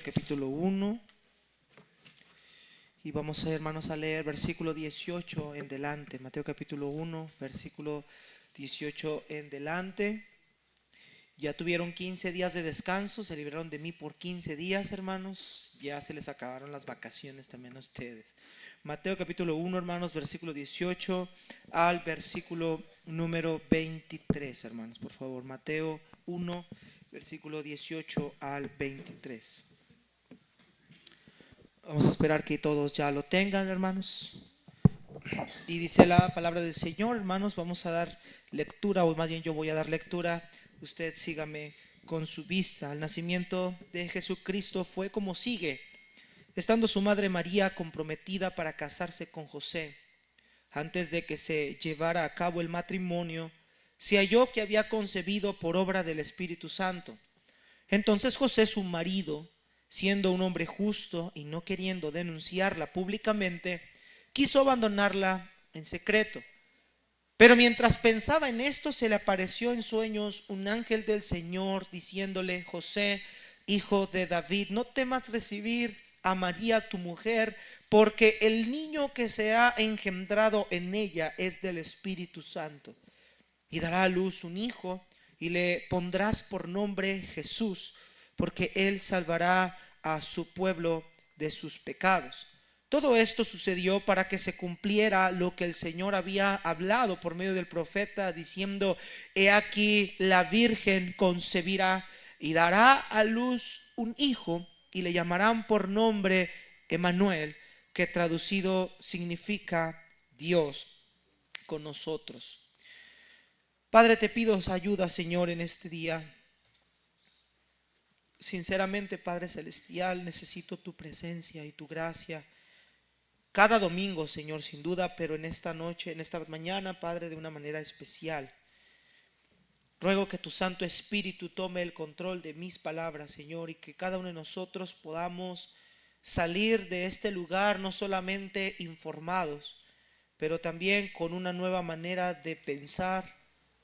Capítulo 1 y vamos a, hermanos, a leer versículo 18 en delante. Mateo capítulo 1, versículo 18 en delante. Ya tuvieron 15 días de descanso, se libraron de mí por 15 días, hermanos. Ya se les acabaron las vacaciones también a ustedes. Mateo capítulo 1, hermanos, versículo 18 al versículo número 23, hermanos, por favor. Mateo 1, versículo 18 al 23. Vamos a esperar que todos ya lo tengan, hermanos. Y dice la palabra del Señor, hermanos. Vamos a dar lectura, o más bien yo voy a dar lectura. Usted sígame con su vista. El nacimiento de Jesucristo fue como sigue. Estando su madre María comprometida para casarse con José, antes de que se llevara a cabo el matrimonio, se halló que había concebido por obra del Espíritu Santo. Entonces José, su marido, siendo un hombre justo y no queriendo denunciarla públicamente, quiso abandonarla en secreto. Pero mientras pensaba en esto, se le apareció en sueños un ángel del Señor diciéndole: José, hijo de David, no temas recibir a María tu mujer, porque el niño que se ha engendrado en ella es del Espíritu Santo. Y dará a luz un hijo y le pondrás por nombre Jesús, porque él salvará a su pueblo de sus pecados. Todo esto sucedió para que se cumpliera lo que el Señor había hablado por medio del profeta, diciendo: he aquí la virgen concebirá y dará a luz un hijo, y le llamarán por nombre Emmanuel, que traducido significa Dios con nosotros. Padre, te pido ayuda, Señor, en este día. Sinceramente, Padre Celestial, necesito tu presencia y tu gracia cada domingo, Señor, sin duda, pero en esta noche, en esta mañana, Padre, de una manera especial. Ruego que tu Santo Espíritu tome el control de mis palabras, Señor, y que cada uno de nosotros podamos salir de este lugar no solamente informados, pero también con una nueva manera de pensar,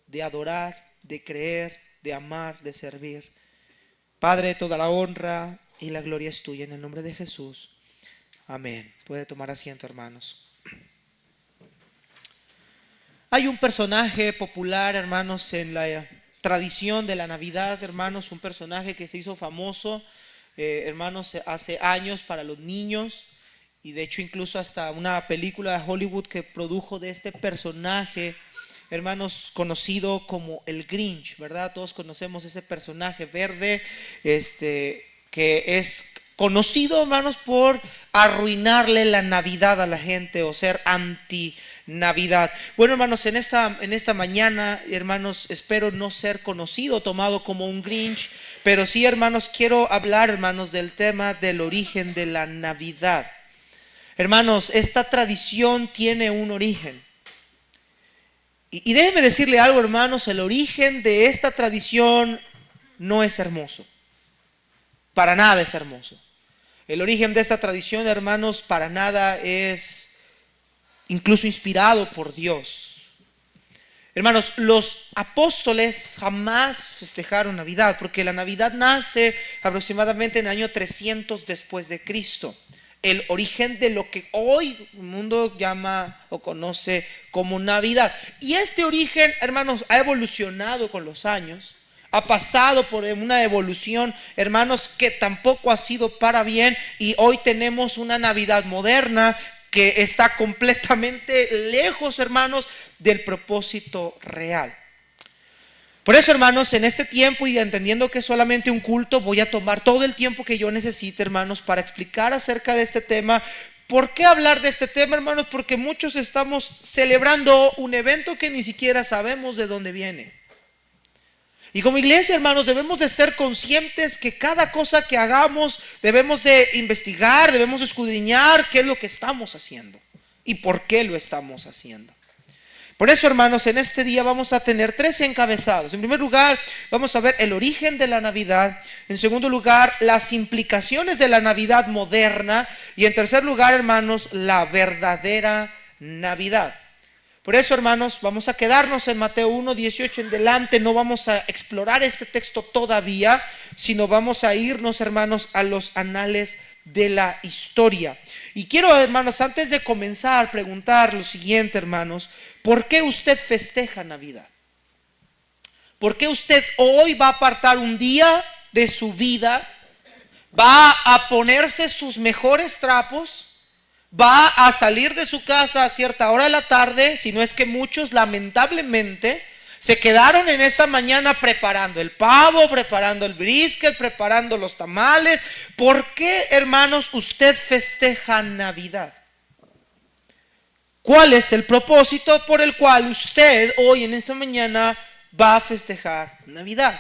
de adorar, de creer, de amar, de servir. Padre, toda la honra y la gloria es tuya, en el nombre de Jesús. Amén. Puede tomar asiento, hermanos. Hay un personaje popular, hermanos, en la tradición de la Navidad, hermanos, un personaje que se hizo famoso, hermanos, hace años para los niños, y de hecho incluso hasta una película de Hollywood que produjo de este personaje, hermanos, conocido como el Grinch, ¿verdad? Todos conocemos ese personaje verde, que es conocido, hermanos, por arruinarle la Navidad a la gente o ser anti-Navidad. Bueno, hermanos, en esta mañana, hermanos, espero no ser conocido, tomado como un Grinch, pero sí, hermanos, quiero hablar, hermanos, del tema del origen de la Navidad. Hermanos, esta tradición tiene un origen. Y déjenme decirle algo, hermanos, el origen de esta tradición no es hermoso. Para nada es hermoso. El origen de esta tradición, hermanos, para nada es incluso inspirado por Dios. Hermanos, los apóstoles jamás festejaron Navidad, porque la Navidad nace aproximadamente en el año 300 después de Cristo. El origen de lo que hoy el mundo llama o conoce como Navidad. Y este origen, hermanos, ha evolucionado con los años. Ha pasado por una evolución, hermanos, que tampoco ha sido para bien, y hoy tenemos una Navidad moderna que está completamente lejos, hermanos, del propósito real. Por eso, hermanos, en este tiempo, y entendiendo que es solamente un culto, voy a tomar todo el tiempo que yo necesite, hermanos, para explicar acerca de este tema. ¿Por qué hablar de este tema, hermanos? Porque muchos estamos celebrando un evento que ni siquiera sabemos de dónde viene. Y como iglesia, hermanos, debemos de ser conscientes que cada cosa que hagamos debemos de investigar, debemos de escudriñar qué es lo que estamos haciendo y por qué lo estamos haciendo. Por eso, hermanos, en este día vamos a tener 3 encabezados. En primer lugar, vamos a ver el origen de la Navidad. En segundo lugar, las implicaciones de la Navidad moderna. Y en tercer lugar, hermanos, la verdadera Navidad. Por eso, hermanos, vamos a quedarnos en Mateo 1, 18 en delante. No vamos a explorar este texto todavía, sino vamos a irnos, hermanos, a los anales de la historia. Y quiero, hermanos, antes de comenzar, preguntar lo siguiente, hermanos: ¿por qué usted festeja Navidad? ¿Por qué usted hoy va a apartar un día de su vida? ¿Va a ponerse sus mejores trapos? ¿Va a salir de su casa a cierta hora de la tarde? Si no es que muchos, lamentablemente, se quedaron en esta mañana preparando el pavo, preparando el brisket, preparando los tamales. ¿Por qué, hermanos, usted festeja Navidad? ¿Cuál es el propósito por el cual usted hoy en esta mañana va a festejar Navidad?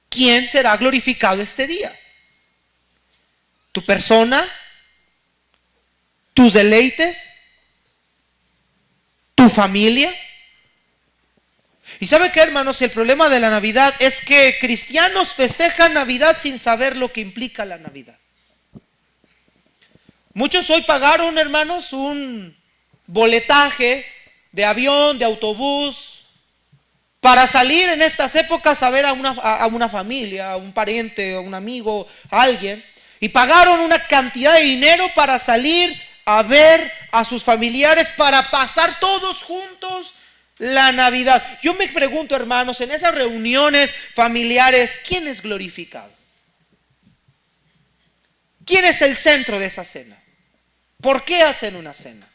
¿Quién será glorificado este día? ¿Tu persona? ¿Tus deleites? ¿Tu familia? Y ¿sabe qué, hermanos? El problema de la Navidad es que cristianos festejan Navidad sin saber lo que implica la Navidad. Muchos hoy pagaron, hermanos, un boletaje de avión, de autobús, para salir en estas épocas a ver a una familia, a un pariente, a un amigo, a alguien. Y pagaron una cantidad de dinero para salir a ver a sus familiares, para pasar todos juntos la Navidad. Yo me pregunto, hermanos, en esas reuniones familiares, ¿quién es glorificado? ¿Quién es el centro de esa cena? ¿Por qué hacen una cena?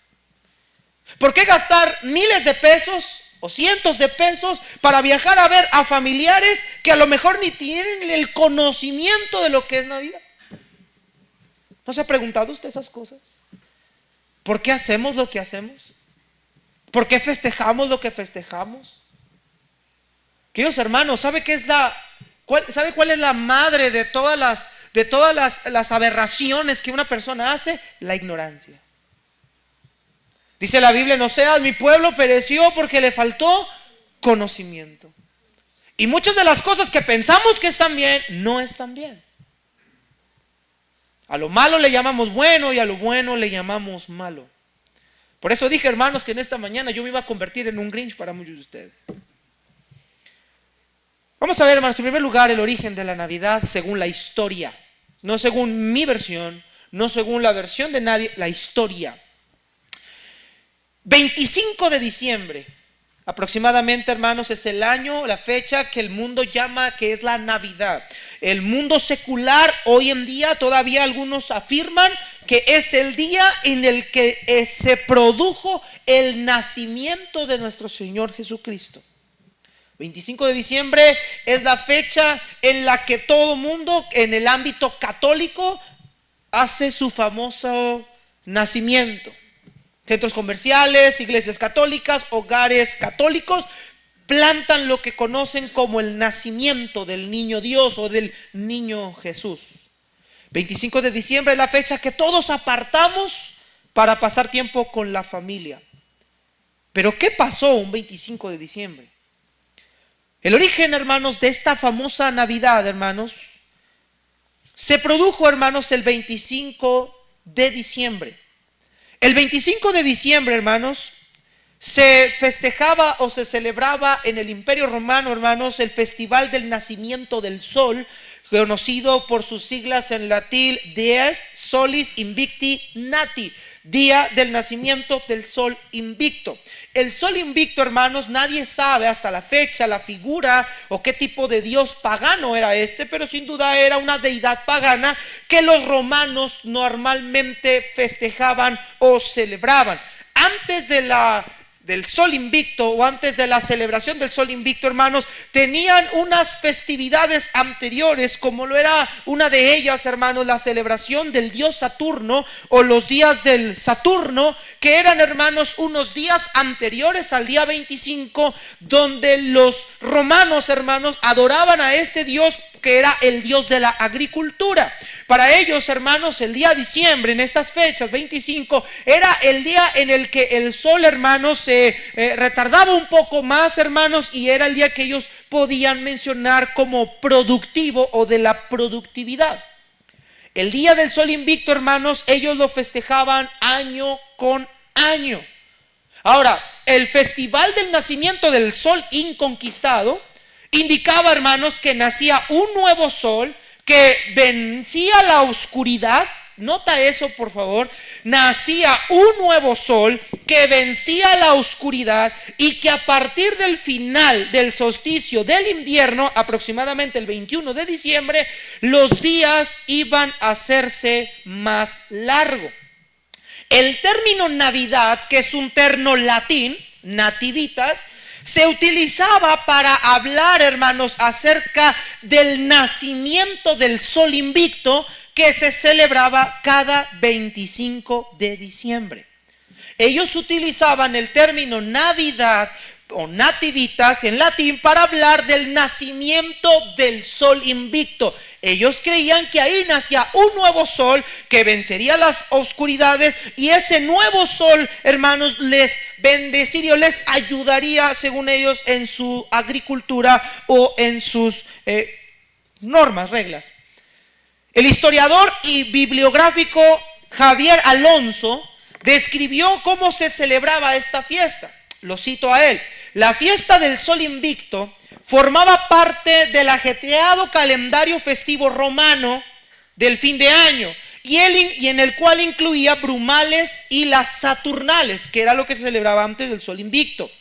¿Por qué gastar miles de pesos o cientos de pesos para viajar a ver a familiares que a lo mejor ni tienen el conocimiento de lo que es Navidad? ¿No se ha preguntado usted esas cosas? ¿Por qué hacemos lo que hacemos? ¿Por qué festejamos lo que festejamos? Queridos hermanos, ¿sabe cuál es la madre de todas las aberraciones que una persona hace? La ignorancia. Dice la Biblia en Oseas: mi pueblo pereció porque le faltó conocimiento. Y muchas de las cosas que pensamos que están bien, no están bien. A lo malo le llamamos bueno y a lo bueno le llamamos malo. Por eso dije, hermanos, que en esta mañana yo me iba a convertir en un Grinch para muchos de ustedes. Vamos a ver, hermanos, en primer lugar, el origen de la Navidad según la historia. No según mi versión, no según la versión de nadie, la historia. 25 de diciembre, aproximadamente, hermanos, es el año, la fecha que el mundo llama que es la Navidad. El mundo secular, hoy en día, todavía algunos afirman que es el día en el que se produjo el nacimiento de nuestro Señor Jesucristo. 25 de diciembre es la fecha en la que todo mundo en el ámbito católico hace su famoso nacimiento. Centros comerciales, iglesias católicas, hogares católicos plantan lo que conocen como el nacimiento del niño Dios o del niño Jesús. 25 de diciembre es la fecha que todos apartamos para pasar tiempo con la familia. Pero ¿qué pasó un 25 de diciembre? El origen, hermanos, de esta famosa Navidad, hermanos, se produjo, hermanos, el 25 de diciembre. El 25 de diciembre, hermanos, se festejaba o se celebraba en el Imperio Romano, hermanos, el Festival del Nacimiento del Sol, conocido por sus siglas en latín Dies Solis Invicti Nati, día del nacimiento del sol invicto. El sol invicto, hermanos, nadie sabe hasta la fecha la figura o qué tipo de dios pagano era pero sin duda era una deidad pagana que los romanos normalmente festejaban o celebraban. Antes del sol invicto o antes de la celebración del sol invicto, hermanos, tenían unas festividades anteriores, como lo era una de ellas, hermanos, la celebración del dios Saturno o los días del Saturno, que eran, hermanos, unos días anteriores al día 25, donde los romanos, hermanos, adoraban a este dios que era el dios de la agricultura. Para ellos, hermanos, el día de diciembre, en estas fechas, 25, era el día en el que el sol, hermanos, se retardaba un poco más, hermanos, y era el día que ellos podían mencionar como productivo o de la productividad. El día del sol invicto, hermanos, ellos lo festejaban año con año. Ahora, el festival del nacimiento del sol inconquistado indicaba, hermanos, que nacía un nuevo sol que vencía la oscuridad. Nota eso, por favor. Nacía un nuevo sol que vencía la oscuridad y que a partir del final del solsticio del invierno, aproximadamente el 21 de diciembre, los días iban a hacerse más largos. El término Navidad, que es un término latín, nativitas, se utilizaba para hablar, hermanos, acerca del nacimiento del sol invicto que se celebraba cada 25 de diciembre. Ellos utilizaban el término Navidad o nativitas en latín para hablar del nacimiento del sol invicto. Ellos creían que ahí nacía un nuevo sol que vencería las oscuridades, y ese nuevo sol, hermanos, les bendeciría, les ayudaría, según ellos, en su agricultura o en sus normas, reglas. El historiador y bibliográfico Javier Alonso describió cómo se celebraba esta fiesta. Lo cito a él: la fiesta del sol invicto formaba parte del ajetreado calendario festivo romano del fin de año, y en el cual incluía brumales y las saturnales, que era lo que se celebraba antes del sol invicto.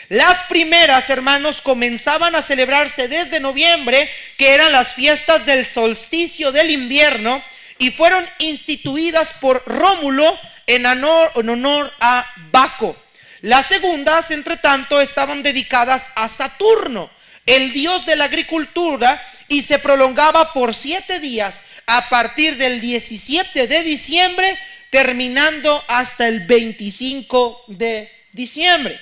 Las primeras, hermanos, comenzaban a celebrarse desde noviembre, que eran las fiestas del solsticio del invierno, y fueron instituidas por Rómulo en honor a Baco. Las segundas, entre tanto, estaban dedicadas a Saturno, el dios de la agricultura, y se prolongaba por 7 días a partir del 17 de diciembre, terminando hasta el 25 de diciembre.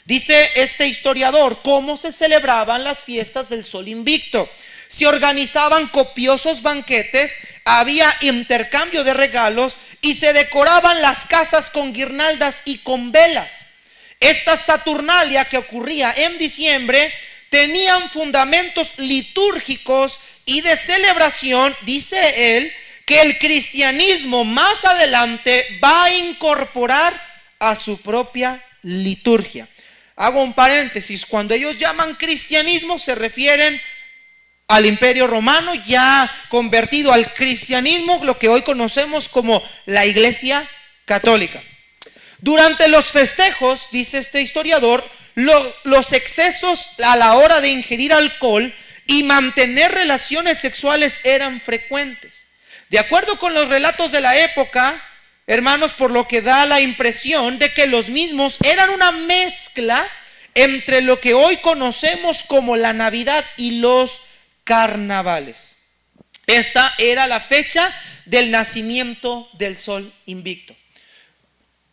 Dice este historiador cómo se celebraban las fiestas del sol invicto. Se organizaban copiosos banquetes, había intercambio de regalos y se decoraban las casas con guirnaldas y con velas. Esta Saturnalia, que ocurría en diciembre, tenían fundamentos litúrgicos y de celebración, dice él, que el cristianismo más adelante va a incorporar a su propia liturgia. Hago un paréntesis: cuando ellos llaman cristianismo se refieren al Imperio Romano, ya convertido al cristianismo, lo que hoy conocemos como la Iglesia Católica. Durante los festejos, dice este historiador, los excesos a la hora de ingerir alcohol y mantener relaciones sexuales eran frecuentes. De acuerdo con los relatos de la época, hermanos, por lo que da la impresión de que los mismos eran una mezcla entre lo que hoy conocemos como la Navidad y los carnavales. Esta era la fecha del nacimiento del sol invicto.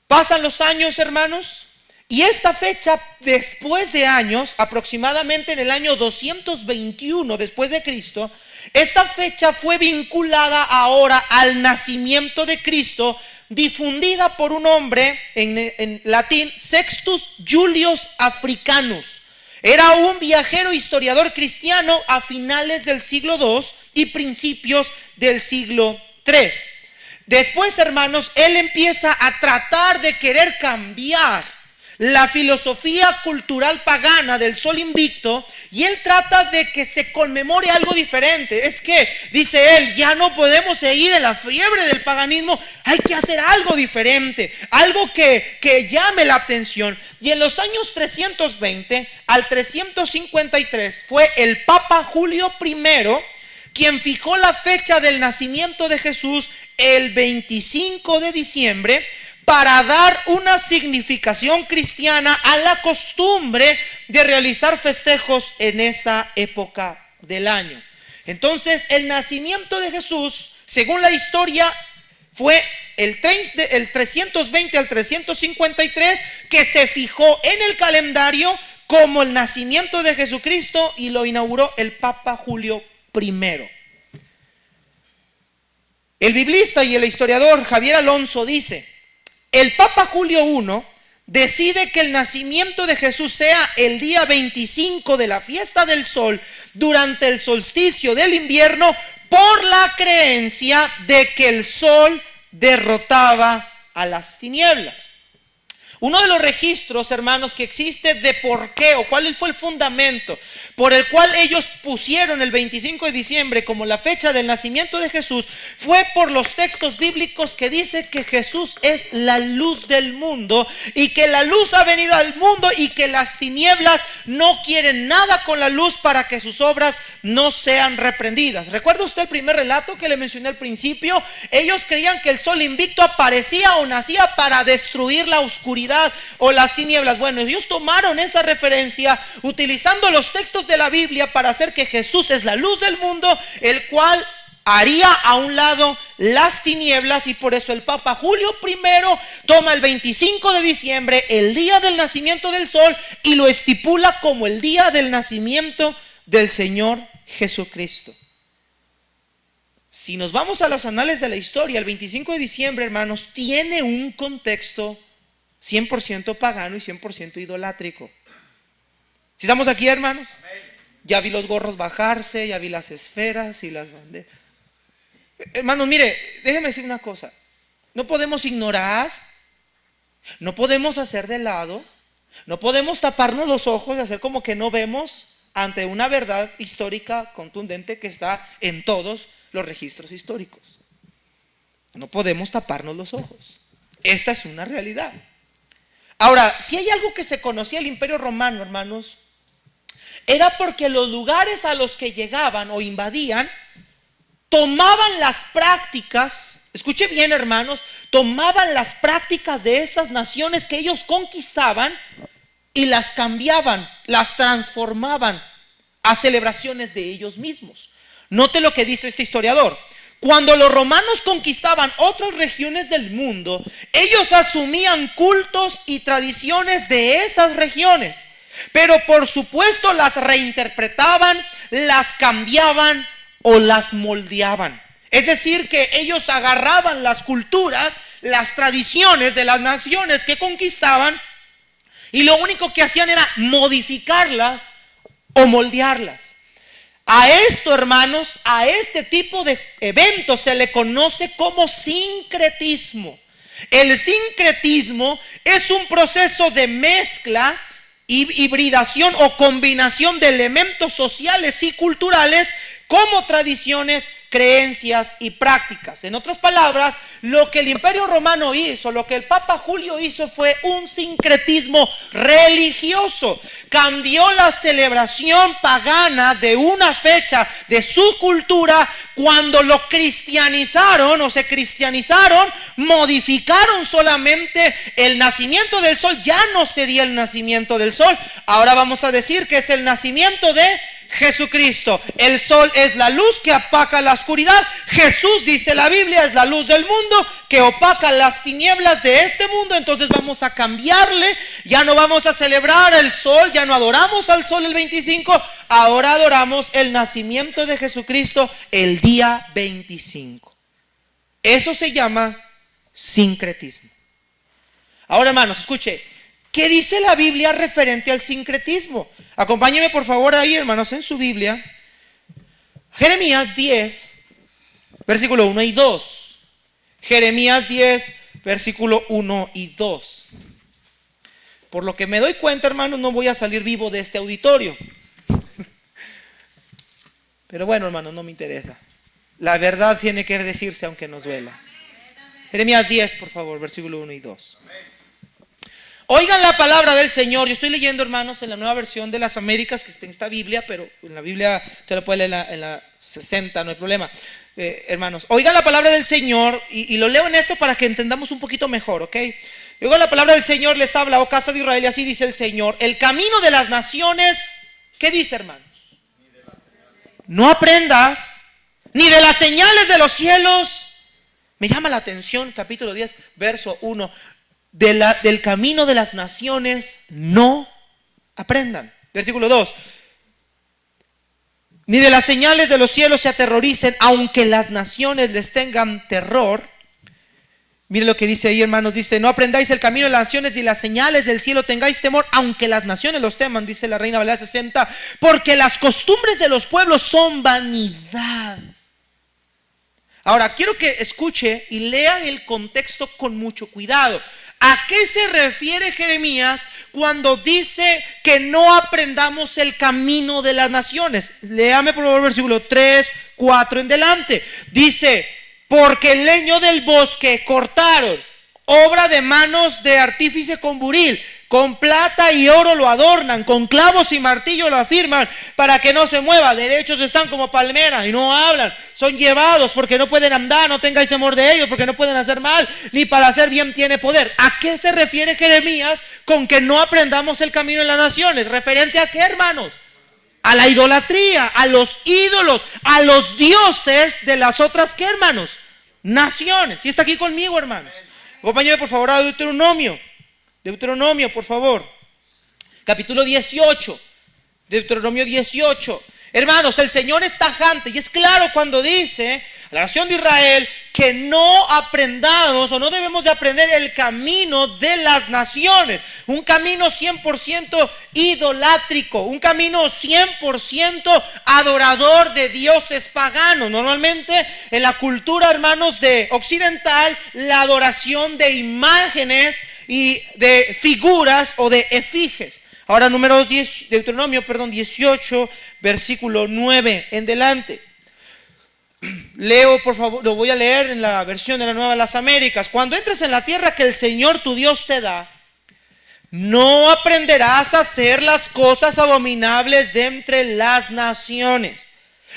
Pasan los años, hermanos, y esta fecha, después de años, aproximadamente en el año 221 después de Cristo, esta fecha fue vinculada ahora al nacimiento de Cristo, difundida por un hombre en latín, Sextus Julius Africanus. Era un viajero historiador cristiano a finales del siglo II y principios del siglo III. Después, hermanos, él empieza a tratar de querer cambiar la filosofía cultural pagana del sol invicto, y él trata de que se conmemore algo diferente. Es que, dice él, ya no podemos seguir en la fiebre del paganismo, hay que hacer algo diferente, algo que llame la atención. Y en los años 320 al 353 fue el Papa Julio I quien fijó la fecha del nacimiento de Jesús, el 25 de diciembre, para dar una significación cristiana a la costumbre de realizar festejos en esa época del año. Entonces, el nacimiento de Jesús, según la historia, fue el 320 al 353 que se fijó en el calendario como el nacimiento de Jesucristo, y lo inauguró el Papa Julio I. El biblista y el historiador Javier Alonso dice: el Papa Julio I decide que el nacimiento de Jesús sea el día 25 de la fiesta del sol durante el solsticio del invierno, por la creencia de que el sol derrotaba a las tinieblas. Uno de los registros, hermanos, que existe de por qué o cuál fue el fundamento por el cual ellos pusieron el 25 de diciembre como la fecha del nacimiento de Jesús, fue por los textos bíblicos que dice que Jesús es la luz del mundo y que la luz ha venido al mundo y que las tinieblas no quieren nada con la luz para que sus obras no sean reprendidas. ¿Recuerda usted el primer relato que le mencioné al principio? Ellos creían que el sol invicto aparecía o nacía para destruir la oscuridad o las tinieblas. Bueno, ellos tomaron esa referencia utilizando los textos de la Biblia para hacer que Jesús es la luz del mundo, el cual haría a un lado las tinieblas, y por eso el Papa Julio I toma el 25 de diciembre, el día del nacimiento del sol, y lo estipula como el día del nacimiento del Señor Jesucristo. Si nos vamos a los anales de la historia, el 25 de diciembre, hermanos, tiene un contexto 100% pagano y 100% idolátrico. ¿Si estamos aquí, hermanos? Ya vi los gorros bajarse, ya vi las esferas y las banderas. Hermanos, mire, déjeme decir una cosa. No podemos ignorar, no podemos hacer de lado, no podemos taparnos los ojos y hacer como que no vemos ante una verdad histórica contundente que está en todos los registros históricos. No podemos taparnos los ojos. Esta es una realidad. Ahora, si hay algo que se conocía el Imperio Romano, hermanos, era porque los lugares a los que llegaban o invadían tomaban las prácticas, escuche bien, hermanos, tomaban las prácticas de esas naciones que ellos conquistaban y las cambiaban, las transformaban a celebraciones de ellos mismos. Note lo que dice este historiador. Cuando los romanos conquistaban otras regiones del mundo, ellos asumían cultos y tradiciones de esas regiones, pero por supuesto las reinterpretaban, las cambiaban o las moldeaban. Es decir, que ellos agarraban las culturas, las tradiciones de las naciones que conquistaban y lo único que hacían era modificarlas o moldearlas. A esto, hermanos, a este tipo de eventos se le conoce como sincretismo. El sincretismo es un proceso de mezcla, hibridación o combinación de elementos sociales y culturales como tradiciones, creencias y prácticas. En otras palabras, lo que el Imperio Romano hizo, lo que el Papa Julio hizo fue un sincretismo religioso. Cambió la celebración pagana de una fecha de su cultura. Cuando lo cristianizaron o se cristianizaron, modificaron solamente el nacimiento del sol. Ya no sería el nacimiento del sol. Ahora vamos a decir que es el nacimiento de Jesucristo. El sol es la luz que opaca la oscuridad. Jesús, dice la Biblia, es la luz del mundo que opaca las tinieblas de este mundo. Entonces vamos a cambiarle. Ya no vamos a celebrar el sol, ya no adoramos al sol el 25. Ahora adoramos el nacimiento de Jesucristo el día 25. Eso se llama sincretismo. Ahora, hermanos, escuche. ¿Qué dice la Biblia referente al sincretismo? Acompáñenme por favor ahí, hermanos, en su Biblia. Jeremías 10, versículo 1 y 2. Jeremías 10, versículo 1 y 2. Por lo que me doy cuenta, hermanos, no voy a salir vivo de este auditorio. Pero bueno, hermanos, no me interesa. La verdad tiene que decirse aunque nos duela. Jeremías 10, por favor, versículo 1 y 2. Oigan la palabra del Señor. Yo estoy leyendo, hermanos, en la nueva versión de las Américas, que está en esta Biblia, pero en la Biblia usted lo puede leer en la 60, no hay problema. Hermanos, oigan la palabra del Señor, y lo leo en esto para que entendamos un poquito mejor, ¿ok? Oigan la palabra del Señor, les habla, oh casa de Israel, y así dice el Señor: el camino de las naciones, ¿qué dice, hermanos? No aprendas, ni de las señales de los cielos. Me llama la atención, capítulo 10, verso 1. Del camino de las naciones no aprendan. Versículo 2. Ni de las señales de los cielos se aterroricen, aunque las naciones les tengan terror. Mire lo que dice ahí, hermanos. Dice: no aprendáis el camino de las naciones, ni las señales del cielo tengáis temor, aunque las naciones los teman, dice la Reina Valera 60. Porque las costumbres de los pueblos son vanidad. Ahora, quiero que escuche y lea el contexto con mucho cuidado. ¿A qué se refiere Jeremías cuando dice que no aprendamos el camino de las naciones? Léame por favor versículo 3, 4 en delante. Dice, porque el leño del bosque cortaron, obra de manos de artífice con buril, con plata y oro lo adornan, con clavos y martillo lo afirman para que no se mueva. Derechos están como palmera y no hablan, son llevados porque no pueden andar, no tengáis temor de ellos porque no pueden hacer mal, ni para hacer bien tiene poder. ¿A qué se refiere Jeremías con que no aprendamos el camino de las naciones? ¿Referente a qué, hermanos? A la idolatría, a los ídolos, a los dioses de las otras, ¿qué, hermanos? Naciones. ¿Sí está aquí conmigo, hermanos? Acompáñame por favor a Deuteronomio, por favor, capítulo 18, Deuteronomio 18. Hermanos, el Señor es tajante y es claro cuando dice a la nación de Israel que no aprendamos o no debemos de aprender el camino de las naciones, un camino 100% idolátrico, un camino 100% adorador de dioses paganos. Normalmente en la cultura, hermanos, de occidental, la adoración de imágenes y de figuras o de efigies. Ahora Deuteronomio 18, versículo 9 en delante. Leo, por favor, lo voy a leer en la versión de la Nueva de las Américas. Cuando entres en la tierra que el Señor tu Dios te da, no aprenderás a hacer las cosas abominables de entre las naciones.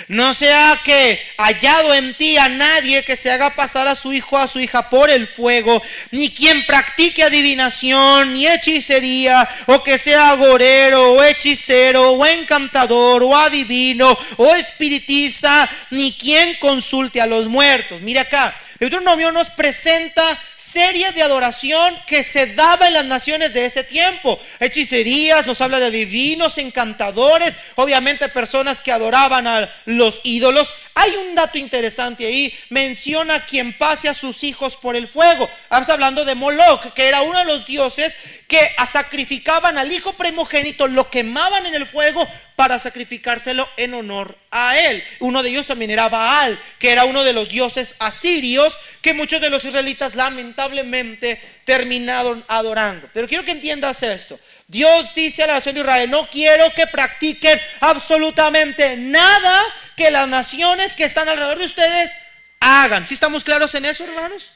No sea que hallado en ti a nadie que se haga pasar a su hijo o a su hija por el fuego, ni quien practique adivinación, ni hechicería, o que sea agorero, o hechicero, o encantador, o adivino, o espiritista, ni quien consulte a los muertos. Mire acá, Deuteronomio nos presenta serie de adoración que se daba en las naciones de ese tiempo. Hechicerías, nos habla de adivinos, encantadores, obviamente personas que adoraban a los ídolos. Hay un dato interesante ahí, menciona a quien pase a sus hijos por el fuego. Está hablando de Moloch, que era uno de los dioses que sacrificaban al hijo primogénito, lo quemaban en el fuego para sacrificárselo en honor a él. Uno de ellos también era Baal, que era uno de los dioses asirios que muchos de los israelitas lamentablemente terminaron adorando. Pero quiero que entiendas esto. Dios dice a la nación de Israel: no quiero que practiquen absolutamente nada que las naciones que están alrededor de ustedes hagan. ¿Sí estamos claros en eso, hermanos?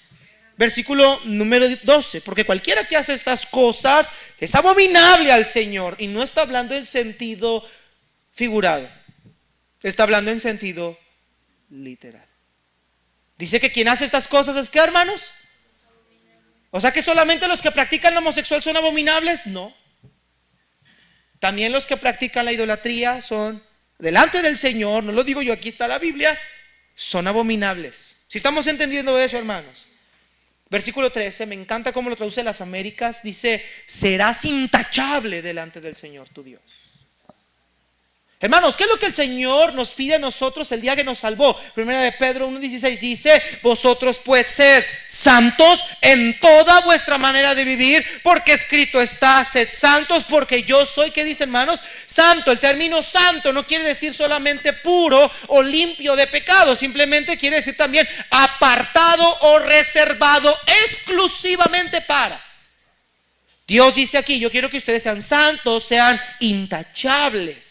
Versículo número 12, porque cualquiera que hace estas cosas es abominable al Señor. Y no está hablando en sentido figurado, está hablando en sentido literal. Dice que quien hace estas cosas es ¿qué, hermanos? O sea que solamente los que practican la homosexual son abominables. No, también los que practican la idolatría son, delante del Señor, no lo digo yo, aquí está la Biblia, son abominables. Si estamos entendiendo eso, hermanos. Versículo 13, me encanta cómo lo traduce las Américas. Dice: serás intachable delante del Señor tu Dios. Hermanos, ¿qué es lo que el Señor nos pide a nosotros el día que nos salvó? Primera de Pedro 1:16 dice: vosotros pues sed santos en toda vuestra manera de vivir, porque escrito está: sed santos porque yo soy, ¿qué dice, hermanos? Santo. El término santo no quiere decir solamente puro o limpio de pecado, simplemente quiere decir también apartado o reservado exclusivamente para. Dios dice aquí: yo quiero que ustedes sean santos, sean intachables.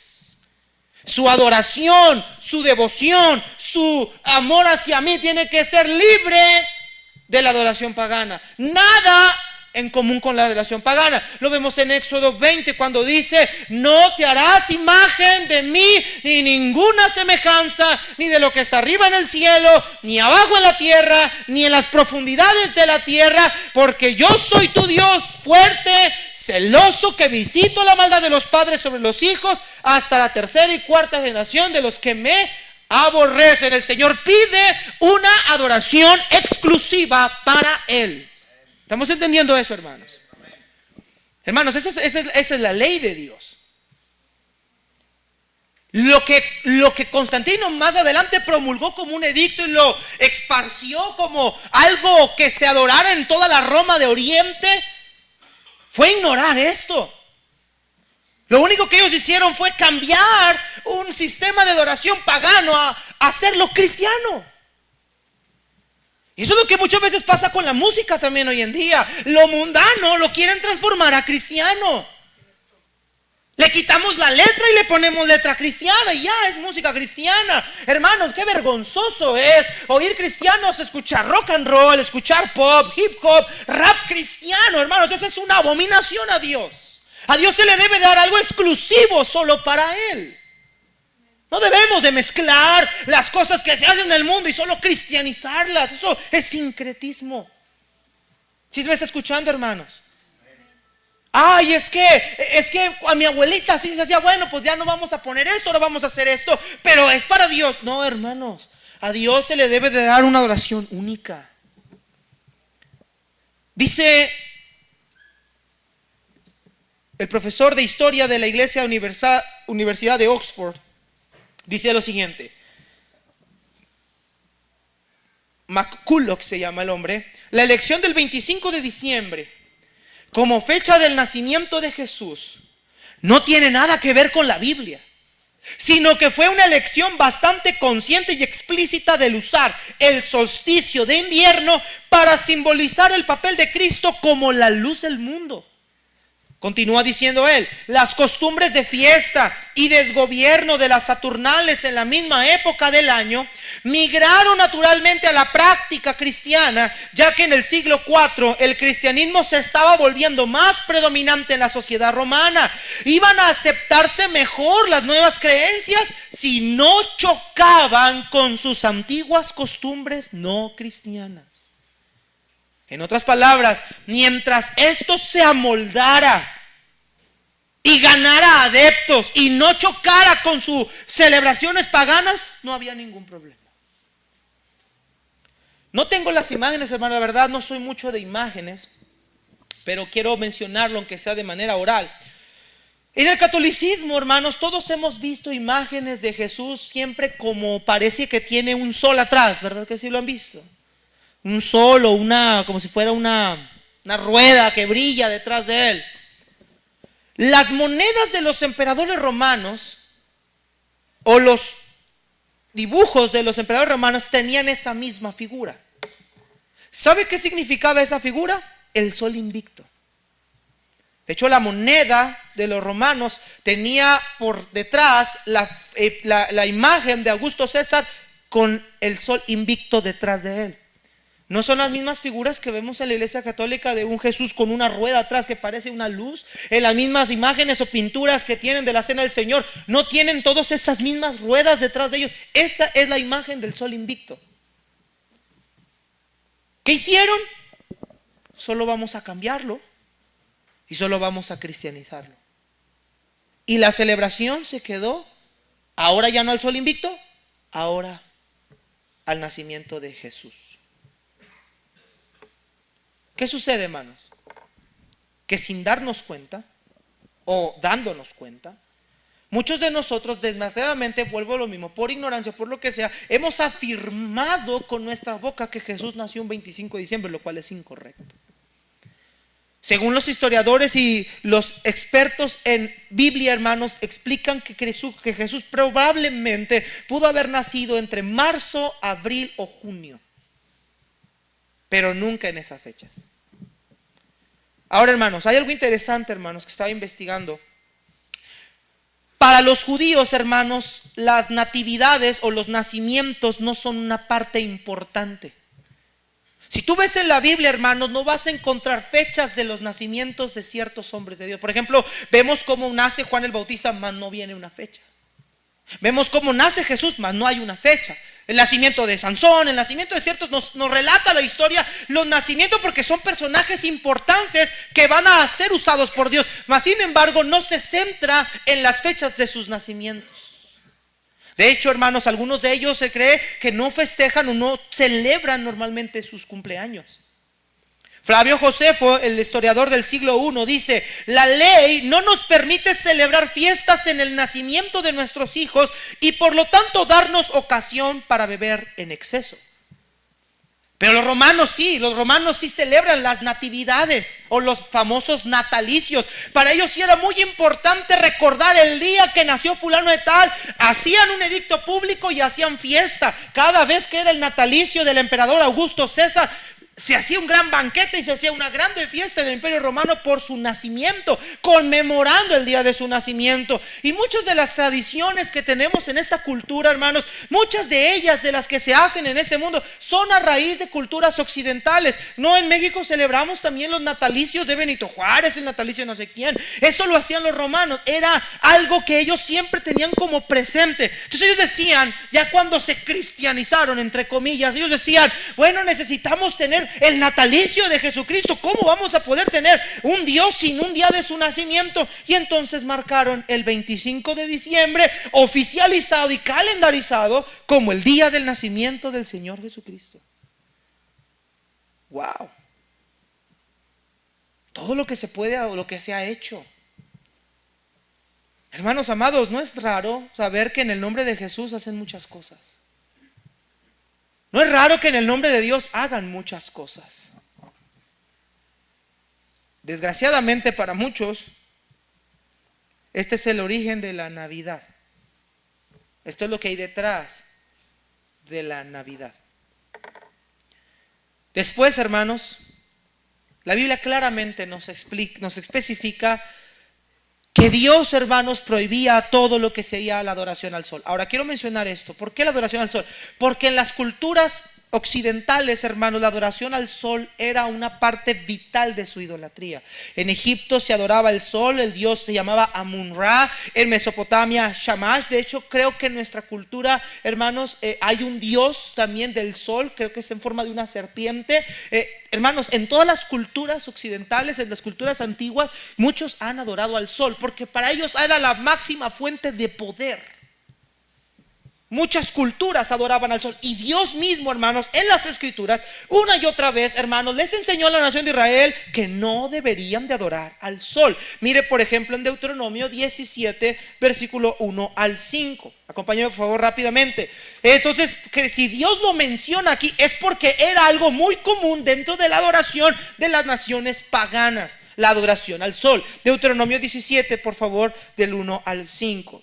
Su adoración, su devoción, su amor hacia mí tiene que ser libre de la adoración pagana. Nada en común con la adoración pagana. Lo vemos en Éxodo 20 cuando dice: no te harás imagen de mí, ni ninguna semejanza, ni de lo que está arriba en el cielo, ni abajo en la tierra, ni en las profundidades de la tierra, porque yo soy tu Dios fuerte, celoso, que visito la maldad de los padres sobre los hijos hasta la tercera y cuarta generación de los que me aborrecen. El Señor pide una adoración exclusiva para Él. ¿Estamos entendiendo eso, hermanos? Hermanos, esa es la ley de Dios. Lo que Constantino más adelante promulgó como un edicto y lo esparció como algo que se adorara en toda la Roma de Oriente, fue ignorar esto. Lo único que ellos hicieron fue cambiar un sistema de adoración pagano a hacerlo cristiano. Y eso es lo que muchas veces pasa con la música también hoy en día. Lo mundano lo quieren transformar a cristiano. Le quitamos la letra y le ponemos letra cristiana y ya es música cristiana. Hermanos, qué vergonzoso es oír cristianos escuchar rock and roll, escuchar pop, hip hop, rap cristiano. Hermanos, esa es una abominación a Dios. A Dios se le debe dar algo exclusivo solo para Él. No debemos de mezclar las cosas que se hacen en el mundo y solo cristianizarlas. Eso es sincretismo. ¿Sí se me está escuchando, hermanos? Ay, es que a mi abuelita sí se decía, bueno, pues ya no vamos a poner esto, no vamos a hacer esto, pero es para Dios. No, hermanos, a Dios se le debe de dar una adoración única. Dice el profesor de historia de la Iglesia Universidad de Oxford, dice lo siguiente. McCulloch se llama el hombre. La elección del 25 de diciembre como fecha del nacimiento de Jesús no tiene nada que ver con la Biblia, sino que fue una elección bastante consciente y explícita del usar el solsticio de invierno para simbolizar el papel de Cristo como la luz del mundo. Continúa diciendo él, las costumbres de fiesta y desgobierno de las Saturnales en la misma época del año migraron naturalmente a la práctica cristiana, ya que en el siglo IV el cristianismo se estaba volviendo más predominante en la sociedad romana. Iban a aceptarse mejor las nuevas creencias si no chocaban con sus antiguas costumbres no cristianas. En otras palabras, mientras esto se amoldara y ganara adeptos y no chocara con sus celebraciones paganas, no había ningún problema. No tengo las imágenes, hermano, la verdad no soy mucho de imágenes, pero quiero mencionarlo aunque sea de manera oral. En el catolicismo, hermanos, todos hemos visto imágenes de Jesús siempre como parece que tiene un sol atrás, ¿verdad que sí lo han visto? Un sol o como si fuera una rueda que brilla detrás de él. Las monedas de los emperadores romanos o los dibujos de los emperadores romanos tenían esa misma figura. ¿Sabe qué significaba esa figura? El sol invicto. De hecho, la moneda de los romanos tenía por detrás la imagen de Augusto César con el sol invicto detrás de él. No son las mismas figuras que vemos en la Iglesia Católica de un Jesús con una rueda atrás que parece una luz. En las mismas imágenes o pinturas que tienen de la Cena del Señor, no tienen todas esas mismas ruedas detrás de ellos. Esa es la imagen del sol invicto. ¿Qué hicieron? Solo vamos a cambiarlo y solo vamos a cristianizarlo. Y la celebración se quedó, ahora ya no al sol invicto, ahora al nacimiento de Jesús. ¿Qué sucede, hermanos? Que sin darnos cuenta o dándonos cuenta, muchos de nosotros desgraciadamente, vuelvo a lo mismo, por ignorancia, por lo que sea, hemos afirmado con nuestra boca que Jesús nació un 25 de diciembre, lo cual es incorrecto. Según los historiadores y los expertos en Biblia, hermanos, explican que Jesús probablemente pudo haber nacido entre marzo, abril o junio, pero nunca en esas fechas. Ahora, hermanos, hay algo interesante, hermanos, que estaba investigando. Para los judíos, hermanos, las natividades o los nacimientos no son una parte importante. Si tú ves en la Biblia, hermanos, no vas a encontrar fechas de los nacimientos de ciertos hombres de Dios. Por ejemplo, vemos cómo nace Juan el Bautista, mas no viene una fecha. Vemos cómo nace Jesús, mas no hay una fecha. El nacimiento de Sansón, el nacimiento de ciertos, nos relata la historia, los nacimientos, porque son personajes importantes que van a ser usados por Dios. Mas sin embargo, no se centra en las fechas de sus nacimientos. De hecho, hermanos, algunos de ellos se cree que no festejan o no celebran normalmente sus cumpleaños. Flavio Josefo, el historiador del siglo I, dice: la ley no nos permite celebrar fiestas en el nacimiento de nuestros hijos y por lo tanto darnos ocasión para beber en exceso. Pero los romanos sí celebran las natividades o los famosos natalicios. Para ellos sí era muy importante recordar el día que nació fulano de tal. Hacían un edicto público y hacían fiesta. Cada vez que era el natalicio del emperador Augusto César, se hacía un gran banquete y se hacía una grande fiesta en el Imperio Romano por su nacimiento, conmemorando el día de su nacimiento. Y muchas de las tradiciones que tenemos en esta cultura, hermanos, muchas de ellas de las que se hacen en este mundo son a raíz de culturas occidentales. No, en México celebramos también los natalicios de Benito Juárez, el natalicio de no sé quién. Eso lo hacían los romanos, era algo que ellos siempre tenían como presente. Entonces ellos decían, ya cuando se cristianizaron, entre comillas, ellos decían, bueno, necesitamos tener el natalicio de Jesucristo. ¿Cómo vamos a poder tener un Dios sin un día de su nacimiento? Y entonces marcaron el 25 de diciembre, oficializado y calendarizado como el día del nacimiento del Señor Jesucristo. Wow. Todo lo que se puede o lo que se ha hecho. Hermanos amados, no es raro saber que en el nombre de Jesús hacen muchas cosas. No es raro que en el nombre de Dios hagan muchas cosas. Desgraciadamente para muchos, este es el origen de la Navidad. Esto es lo que hay detrás de la Navidad. Después, hermanos, la Biblia claramente nos especifica que Dios, hermanos, prohibía todo lo que sería la adoración al sol. Ahora quiero mencionar esto. ¿Por qué la adoración al sol? Porque en las culturas occidentales, hermanos, la adoración al sol era una parte vital de su idolatría. En Egipto se adoraba el sol, el dios se llamaba Amun-Ra. En Mesopotamia, Shamash. De hecho, creo que en nuestra cultura, hermanos, hay un dios también del sol, creo que es en forma de una serpiente. Hermanos, en todas las culturas occidentales, en las culturas antiguas, muchos han adorado al sol, porque para ellos era la máxima fuente de poder. Muchas culturas adoraban al sol. Y Dios mismo, hermanos, en las escrituras, una y otra vez, hermanos, les enseñó a la nación de Israel que no deberían de adorar al sol. Mire, por ejemplo, en Deuteronomio 17, versículo 1 al 5. Acompáñame, por favor, rápidamente. Entonces, que si Dios lo menciona aquí, es porque era algo muy común dentro de la adoración de las naciones paganas, la adoración al sol. Deuteronomio 17, por favor, del 1 al 5.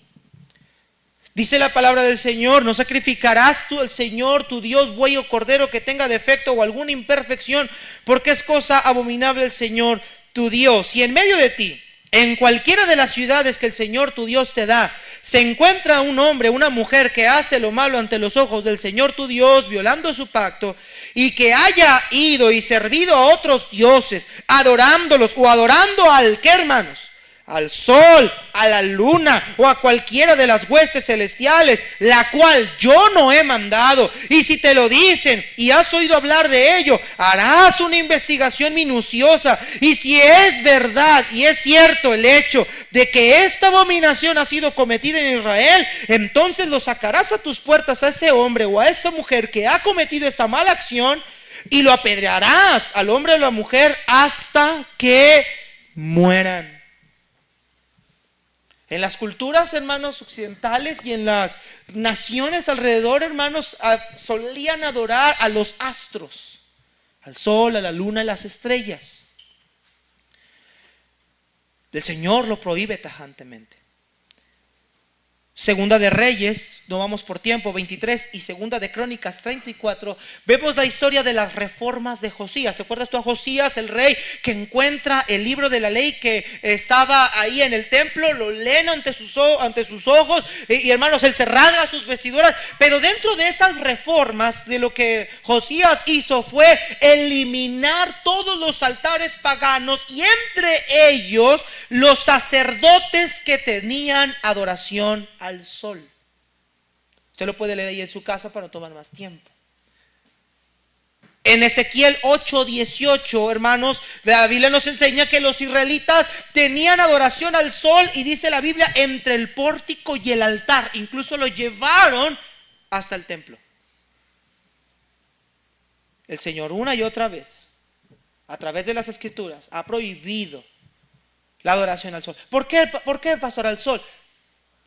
Dice la palabra del Señor: no sacrificarás tú al Señor tu Dios buey o cordero que tenga defecto o alguna imperfección, porque es cosa abominable el Señor tu Dios. Y en medio de ti, en cualquiera de las ciudades que el Señor tu Dios te da, se encuentra un hombre, una mujer que hace lo malo ante los ojos del Señor tu Dios, violando su pacto, y que haya ido y servido a otros dioses, adorándolos o adorando al ¿qué, hermanos? Al sol, a la luna o a cualquiera de las huestes celestiales, la cual yo no he mandado. Y si te lo dicen y has oído hablar de ello, harás una investigación minuciosa. Y si es verdad y es cierto el hecho de que esta abominación ha sido cometida en Israel, entonces lo sacarás a tus puertas a ese hombre o a esa mujer que ha cometido esta mala acción, y lo apedrearás al hombre o a la mujer hasta que mueran. En las culturas, hermanos, occidentales y en las naciones alrededor, hermanos, solían adorar a los astros, al sol, a la luna y las estrellas. El Señor lo prohíbe tajantemente. Segunda de Reyes, no vamos por tiempo, 23, y Segunda de Crónicas 34, vemos la historia de las reformas de Josías. ¿Te acuerdas tú a Josías, el rey, que encuentra el libro de la ley que estaba ahí en el templo? Lo leen ante sus ojos y hermanos, él se rasga sus vestiduras. Pero dentro de esas reformas, de lo que Josías hizo fue eliminar todos los altares paganos, y entre ellos los sacerdotes que tenían adoración al sol. Usted lo puede leer ahí en su casa para no tomar más tiempo. En Ezequiel 8:18, hermanos, la Biblia nos enseña que los israelitas tenían adoración al sol, y dice la Biblia, entre el pórtico y el altar. Incluso lo llevaron hasta el templo. El Señor una y otra vez, a través de las escrituras, ha prohibido la adoración al sol. ¿Por qué, pastor, al sol?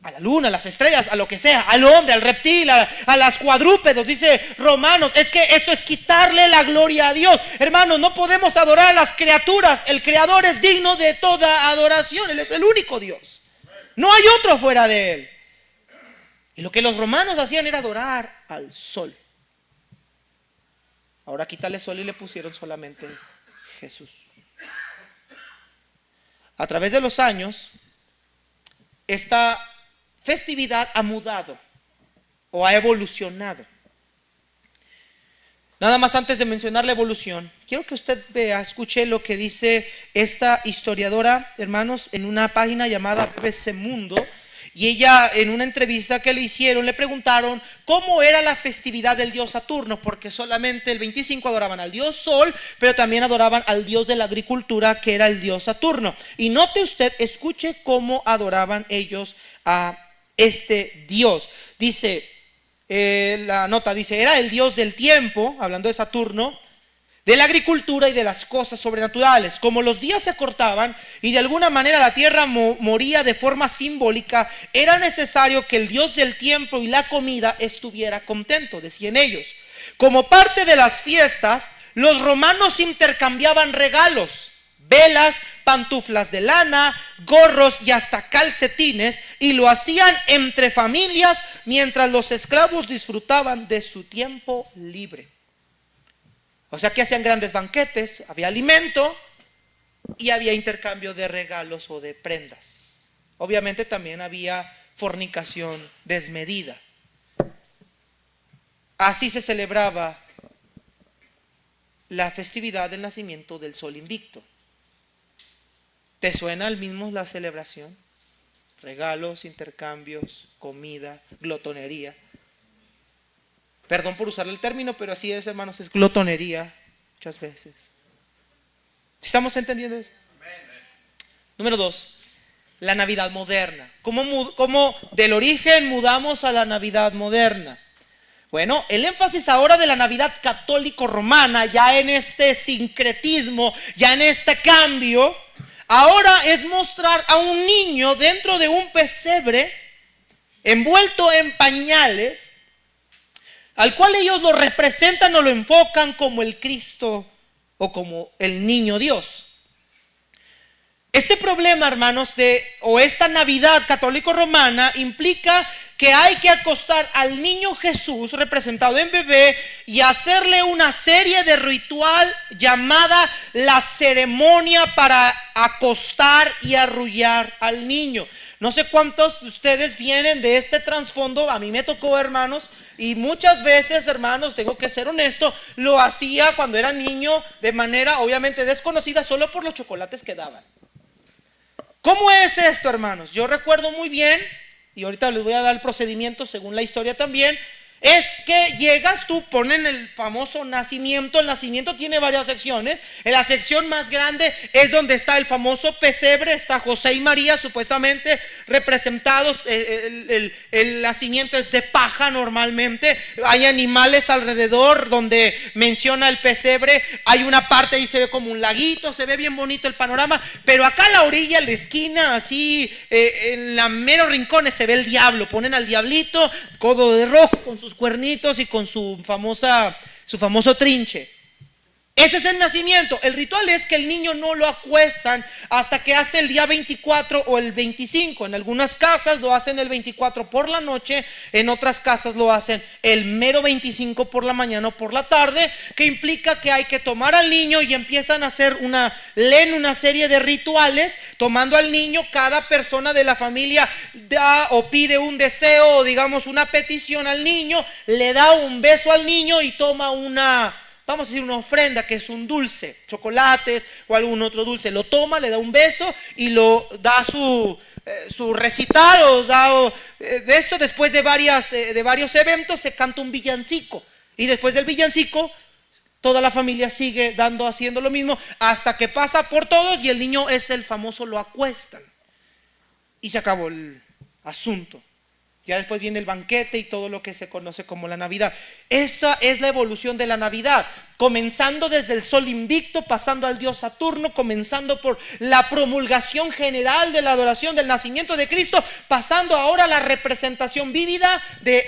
a la luna, a las estrellas, a lo que sea, al hombre, al reptil, a las cuadrúpedos, dice Romanos. Es que eso es quitarle la gloria a Dios. Hermanos, no podemos adorar a las criaturas. El Creador es digno de toda adoración. Él es el único Dios. No hay otro fuera de Él. Y lo que los romanos hacían era adorar al sol. Ahora quítale sol y le pusieron solamente Jesús. A través de los años, esta festividad ha mudado o ha evolucionado. Nada más antes de mencionar la evolución, quiero que usted vea, escuche lo que dice esta historiadora, hermanos, en una página llamada BBC Mundo. Y ella, en una entrevista que le hicieron, le preguntaron cómo era la festividad del dios Saturno, porque solamente el 25 adoraban al dios Sol, pero también adoraban al dios de la agricultura, que era el dios Saturno. Y note usted, escuche cómo adoraban ellos a este dios. Dice, la nota dice, era el dios del tiempo, hablando de Saturno, de la agricultura y de las cosas sobrenaturales. Como los días se cortaban y de alguna manera la tierra moría de forma simbólica, era necesario que el Dios del tiempo y la comida estuviera contento, decían ellos. Como parte de las fiestas, los romanos intercambiaban regalos, velas, pantuflas de lana, gorros y hasta calcetines, y lo hacían entre familias mientras los esclavos disfrutaban de su tiempo libre. O sea que hacían grandes banquetes, había alimento y había intercambio de regalos o de prendas. Obviamente también había fornicación desmedida. Así se celebraba la festividad del nacimiento del sol invicto. ¿Te suena al mismo la celebración? Regalos, intercambios, comida, glotonería. Perdón por usar el término, pero así es, hermanos, es glotonería muchas veces. ¿Estamos entendiendo eso? Número 2, la Navidad moderna. ¿Cómo del origen mudamos a la Navidad moderna? Bueno, el énfasis ahora de la Navidad católico-romana, ya en este sincretismo, ya en este cambio, ahora es mostrar a un niño dentro de un pesebre, envuelto en pañales, al cual ellos lo representan o lo enfocan como el Cristo o como el niño Dios. Este problema, hermanos, o esta Navidad católico-romana implica que hay que acostar al niño Jesús representado en bebé y hacerle una serie de ritual llamada la ceremonia para acostar y arrullar al niño. No sé cuántos de ustedes vienen de este trasfondo. A mí me tocó, hermanos, y muchas veces, hermanos, tengo que ser honesto, lo hacía cuando era niño de manera obviamente desconocida, solo por los chocolates que daban. ¿Cómo es esto, hermanos? Yo recuerdo muy bien, y ahorita les voy a dar el procedimiento según la historia también. Es que llegas, tú ponen el famoso nacimiento. El nacimiento tiene varias secciones. En la sección más grande es donde está el famoso pesebre. Está José y María supuestamente representados. El nacimiento es de paja normalmente. Hay animales alrededor donde menciona el pesebre. Hay una parte ahí se ve como un laguito. Se ve bien bonito el panorama. Pero acá a la orilla, en la esquina, así en la mero rincones se ve el diablo. Ponen al diablito, codo de rojo con sus cuernitos y con su famoso trinche. Ese es el nacimiento. El ritual es que el niño no lo acuestan hasta que hace el día 24 o el 25. En algunas casas lo hacen el 24 por la noche, en otras casas lo hacen el mero 25 por la mañana o por la tarde, que implica que hay que tomar al niño y empiezan a hacer leen una serie de rituales, tomando al niño. Cada persona de la familia da o pide un deseo o digamos una petición al niño, le da un beso al niño y toma vamos a decir una ofrenda, que es un dulce, chocolates o algún otro dulce. Lo toma, le da un beso y lo da su recital de esto. Después de varios eventos se canta un villancico, y después del villancico toda la familia sigue haciendo lo mismo hasta que pasa por todos y el niño es el famoso, lo acuestan y se acabó el asunto. Ya después viene el banquete y todo lo que se conoce como la Navidad. Esta es la evolución de la Navidad, comenzando desde el sol invicto, pasando al dios Saturno, comenzando por la promulgación general de la adoración del nacimiento de Cristo, pasando ahora a la representación vívida de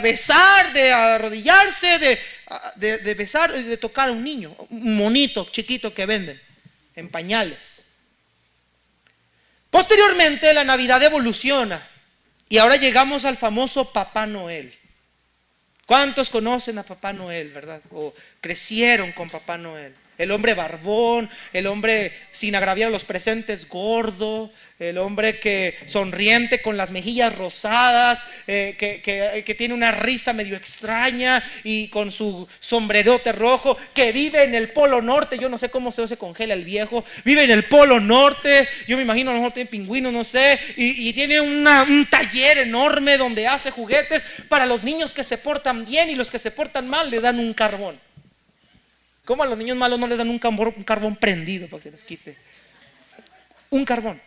besar, de arrodillarse, de besar y de tocar a un niño, un monito chiquito que venden en pañales. Posteriormente la Navidad evoluciona. Y ahora llegamos al famoso Papá Noel. ¿Cuántos conocen a Papá Noel, verdad? O crecieron con Papá Noel. El hombre barbón, el hombre sin agraviar a los presentes gordo, el hombre que sonriente con las mejillas rosadas, que tiene una risa medio extraña y con su sombrerote rojo, que vive en el Polo Norte. Yo no sé cómo se congela el viejo. Vive en el Polo Norte, yo me imagino a lo mejor tiene pingüinos, no sé, y tiene un taller enorme donde hace juguetes para los niños que se portan bien, y los que se portan mal le dan un carbón. ¿Cómo a los niños malos no les dan un carbón prendido para que se les quite? Un carbón.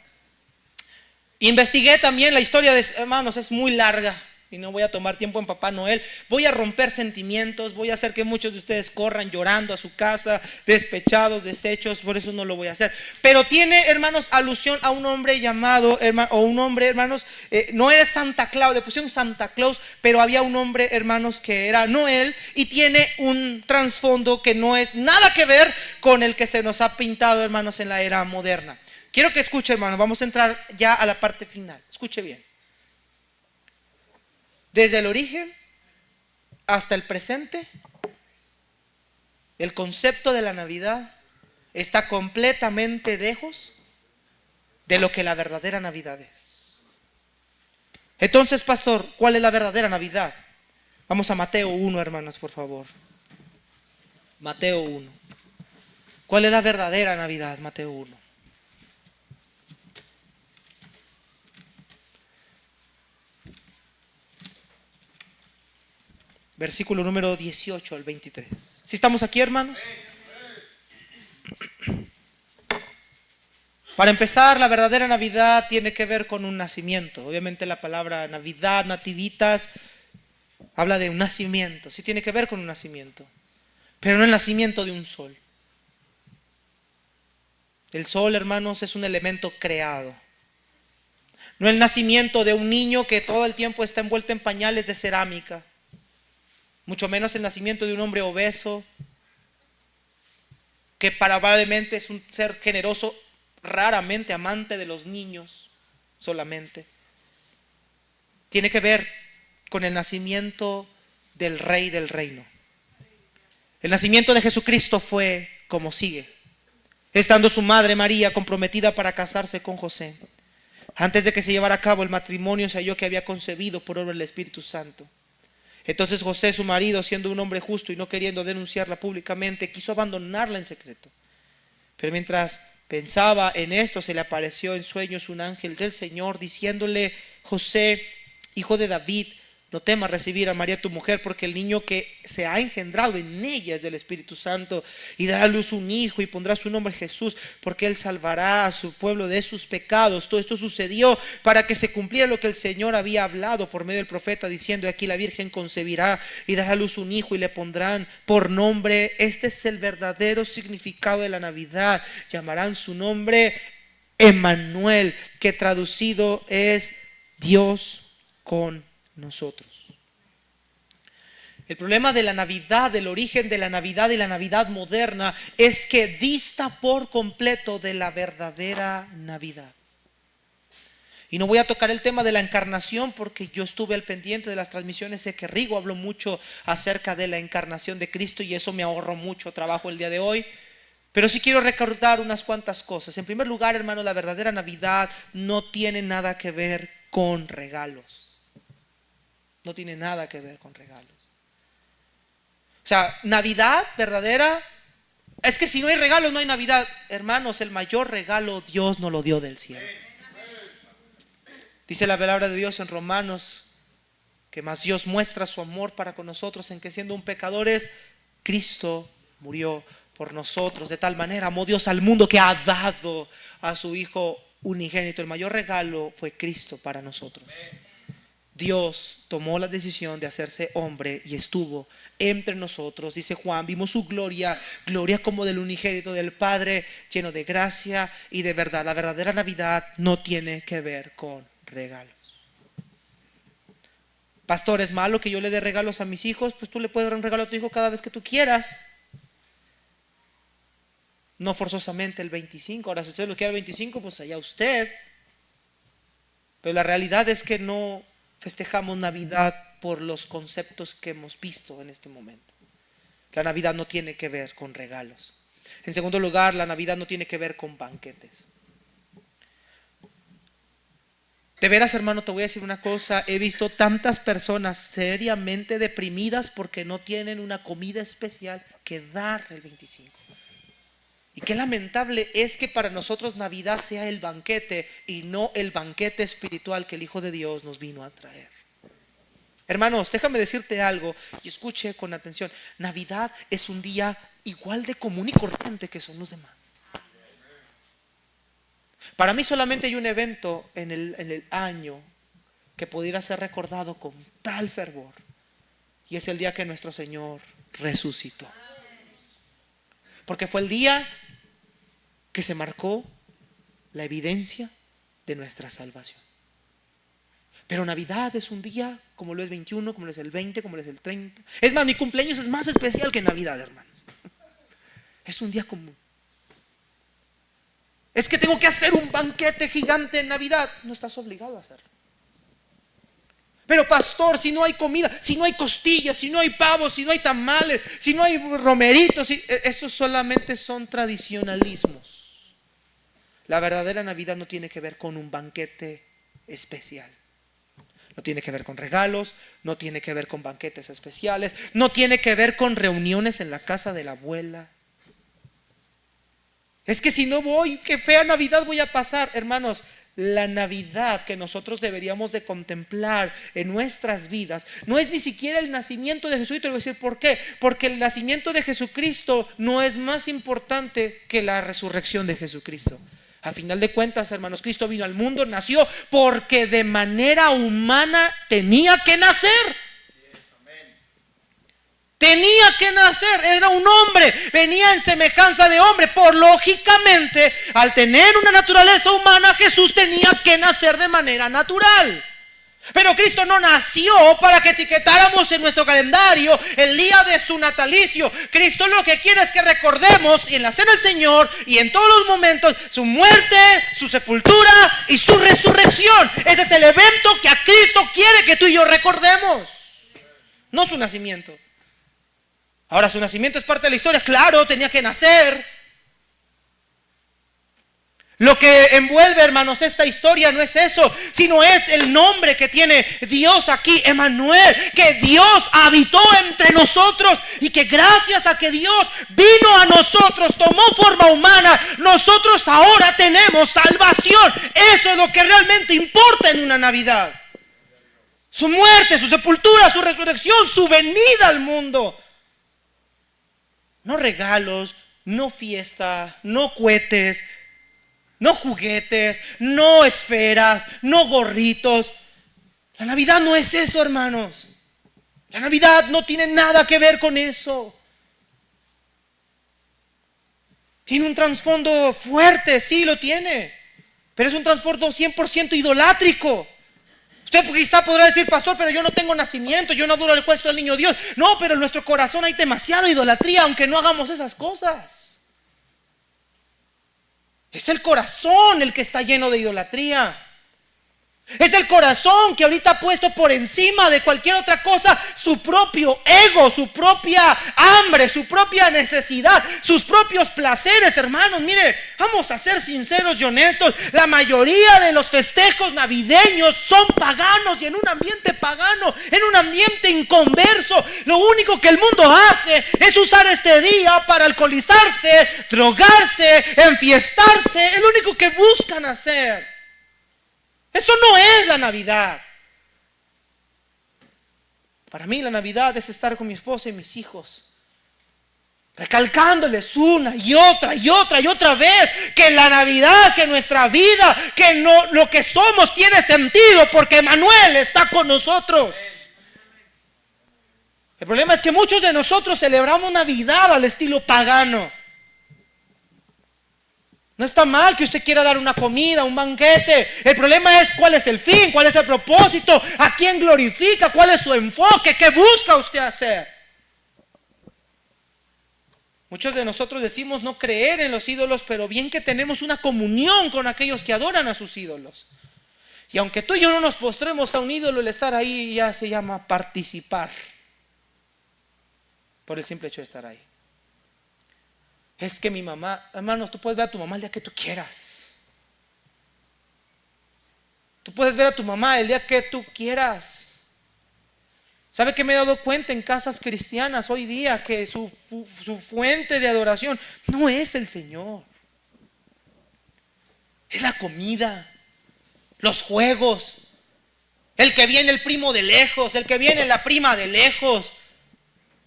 Investigué también la historia de, hermanos, es muy larga y no voy a tomar tiempo en Papá Noel. Voy a romper sentimientos, voy a hacer que muchos de ustedes corran llorando a su casa, despechados, deshechos, por eso no lo voy a hacer. Pero tiene, hermanos, alusión a un hombre llamado, hermanos, no es Santa Claus, le pusieron Santa Claus, pero había un hombre, hermanos, que era Noel, y tiene un trasfondo que no es nada que ver con el que se nos ha pintado, hermanos, en la era moderna. Quiero que escuche, hermanos, vamos a entrar ya a la parte final. Escuche bien. Desde el origen hasta el presente, el concepto de la Navidad está completamente lejos de lo que la verdadera Navidad es. Entonces, pastor, ¿cuál es la verdadera Navidad? Vamos a Mateo 1, hermanos, por favor. Mateo 1. ¿Cuál es la verdadera Navidad? Mateo 1. Versículo número 18 al 23. ¿Sí estamos aquí, hermanos? Para empezar, la verdadera Navidad tiene que ver con un nacimiento. Obviamente la palabra Navidad, nativitas, habla de un nacimiento. Sí tiene que ver con un nacimiento, pero no el nacimiento de un sol. El sol, hermanos, es un elemento creado. No el nacimiento de un niño que todo el tiempo está envuelto en pañales de cerámica. Mucho menos el nacimiento de un hombre obeso, que probablemente es un ser generoso, raramente amante de los niños solamente. Tiene que ver con el nacimiento del Rey del Reino. El nacimiento de Jesucristo fue como sigue. Estando su madre María comprometida para casarse con José, antes de que se llevara a cabo el matrimonio, se halló que había concebido por obra del Espíritu Santo. Entonces José, su marido, siendo un hombre justo y no queriendo denunciarla públicamente, quiso abandonarla en secreto. Pero mientras pensaba en esto, se le apareció en sueños un ángel del Señor diciéndole: José, hijo de David, no temas recibir a María tu mujer, porque el niño que se ha engendrado en ella es del Espíritu Santo, y dará a luz un hijo y pondrá su nombre Jesús, porque él salvará a su pueblo de sus pecados. Todo esto sucedió para que se cumpliera lo que el Señor había hablado por medio del profeta, diciendo: aquí la Virgen concebirá y dará a luz un hijo y le pondrán por nombre. Este es el verdadero significado de la Navidad. Llamarán su nombre Emmanuel, que traducido es Dios con nosotros. El problema de la Navidad, del origen de la Navidad y la Navidad moderna, es que dista por completo de la verdadera Navidad. Y no voy a tocar el tema de la encarnación porque yo estuve al pendiente de las transmisiones, sé que Rigo habló mucho acerca de la encarnación de Cristo y eso me ahorró mucho trabajo el día de hoy. Pero sí quiero recordar unas cuantas cosas. En primer lugar, hermano, la verdadera Navidad no tiene nada que ver con regalos. No tiene nada que ver con regalos. O sea, Navidad verdadera, es que si no hay regalos no hay Navidad. Hermanos, el mayor regalo Dios nos lo dio del cielo. Dice la palabra de Dios en Romanos que más Dios muestra su amor para con nosotros en que siendo un pecadores, Cristo murió por nosotros. De tal manera amó Dios al mundo que ha dado a su Hijo unigénito. El mayor regalo fue Cristo para nosotros. Dios tomó la decisión de hacerse hombre y estuvo entre nosotros. Dice Juan, vimos su gloria, gloria como del unigénito del Padre, lleno de gracia y de verdad. La verdadera Navidad no tiene que ver con regalos. Pastor, ¿es malo que yo le dé regalos a mis hijos? Pues tú le puedes dar un regalo a tu hijo cada vez que tú quieras. No forzosamente el 25. Ahora, si usted lo quiere el 25, pues allá usted. Pero la realidad es que no festejamos Navidad por los conceptos que hemos visto en este momento. La Navidad no tiene que ver con regalos. En segundo lugar, la Navidad no tiene que ver con banquetes. De veras, hermano, te voy a decir una cosa. He visto tantas personas seriamente deprimidas porque no tienen una comida especial que dar el 25. Y qué lamentable es que para nosotros Navidad sea el banquete y no el banquete espiritual que el Hijo de Dios nos vino a traer. Hermanos, déjame decirte algo y escuche con atención. Navidad es un día igual de común y corriente que son los demás. Para mí solamente hay un evento en el año que pudiera ser recordado con tal fervor, y es el día que nuestro Señor resucitó. Porque fue el día que se marcó la evidencia de nuestra salvación. Pero Navidad es un día como lo es 21, como lo es el 20, como lo es el 30. Es más, mi cumpleaños es más especial que Navidad, hermanos. Es un día común. Es que tengo que hacer un banquete gigante en Navidad. No estás obligado a hacerlo. Pero pastor, si no hay comida, si no hay costillas, si no hay pavos, si no hay tamales, si no hay romeritos, esos solamente son tradicionalismos. La verdadera Navidad no tiene que ver con un banquete especial. No tiene que ver con regalos, no tiene que ver con banquetes especiales, no tiene que ver con reuniones en la casa de la abuela. Es que si no voy, qué fea Navidad voy a pasar. Hermanos, la Navidad que nosotros deberíamos de contemplar en nuestras vidas no es ni siquiera el nacimiento de Jesús. Y te voy a decir por qué. Porque el nacimiento de Jesucristo no es más importante que la resurrección de Jesucristo. A final de cuentas, hermanos, Cristo vino al mundo, nació porque de manera humana tenía que nacer. Tenía que nacer, era un hombre, venía en semejanza de hombre. Por lógicamente, al tener una naturaleza humana, Jesús tenía que nacer de manera natural. Pero Cristo no nació para que etiquetáramos en nuestro calendario el día de su natalicio. Cristo lo que quiere es que recordemos en la cena del Señor y en todos los momentos su muerte, su sepultura y su resurrección. Ese es el evento que a Cristo quiere que tú y yo recordemos, no su nacimiento. Ahora, su nacimiento es parte de la historia, claro, tenía que nacer. Lo que envuelve, hermanos, esta historia no es eso, sino es el nombre que tiene Dios aquí, Emmanuel, que Dios habitó entre nosotros y que gracias a que Dios vino a nosotros, tomó forma humana, nosotros ahora tenemos salvación. Eso es lo que realmente importa en una Navidad. Su muerte, su sepultura, su resurrección, su venida al mundo. No regalos, no fiesta, no cohetes, no juguetes, no esferas, no gorritos. La Navidad no es eso, hermanos. La Navidad no tiene nada que ver con eso. Tiene un trasfondo fuerte, sí lo tiene, pero es un trasfondo 100% idolátrico. Usted quizá podrá decir, pastor, pero yo no tengo nacimiento, yo no adoro el puesto del niño Dios. No, pero en nuestro corazón hay demasiada idolatría, aunque no hagamos esas cosas. Es el corazón el que está lleno de idolatría. Es el corazón que ahorita ha puesto por encima de cualquier otra cosa su propio ego, su propia hambre, su propia necesidad, sus propios placeres, hermanos. Mire, vamos a ser sinceros y honestos. La mayoría de los festejos navideños son paganos y en un ambiente pagano, en un ambiente inconverso. Lo único que el mundo hace es usar este día para alcoholizarse, drogarse, enfiestarse. Es lo único que buscan hacer. Eso no es la Navidad. Para mí la Navidad es estar con mi esposa y mis hijos. recalcándoles una y otra y otra y otra vez que la Navidad, que nuestra vida, que no, lo que somos tiene sentido porque Emmanuel está con nosotros. El problema es que muchos de nosotros celebramos Navidad al estilo pagano. No está mal que usted quiera dar una comida, un banquete. El problema es cuál es el fin, cuál es el propósito, a quién glorifica, cuál es su enfoque, qué busca usted hacer. Muchos de nosotros decimos no creer en los ídolos, pero bien que tenemos una comunión con aquellos que adoran a sus ídolos. Y aunque tú y yo no nos postremos a un ídolo, el estar ahí ya se llama participar. Por el simple hecho de estar ahí. Es que mi mamá, hermanos, tú puedes ver a tu mamá el día que tú quieras. Tú puedes ver a tu mamá el día que tú quieras. ¿Sabe qué me he dado cuenta en casas cristianas hoy día? Que su fuente de adoración no es el Señor. Es la comida, los juegos, el que viene el primo de lejos, el que viene la prima de lejos.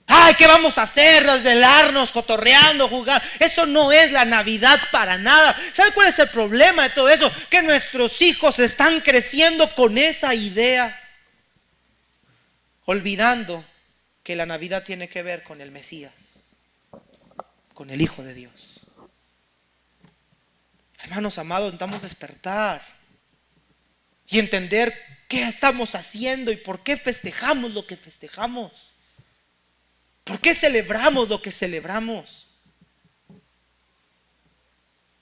Ay, ¿qué vamos a hacer? Desvelarnos, cotorreando, jugar. Eso no es la Navidad para nada. ¿Sabe cuál es el problema de todo eso? Que nuestros hijos están creciendo con esa idea, olvidando que la Navidad tiene que ver con el Mesías, con el Hijo de Dios. Hermanos amados, necesitamos despertar y entender qué estamos haciendo y por qué festejamos lo que festejamos. ¿Por qué celebramos lo que celebramos?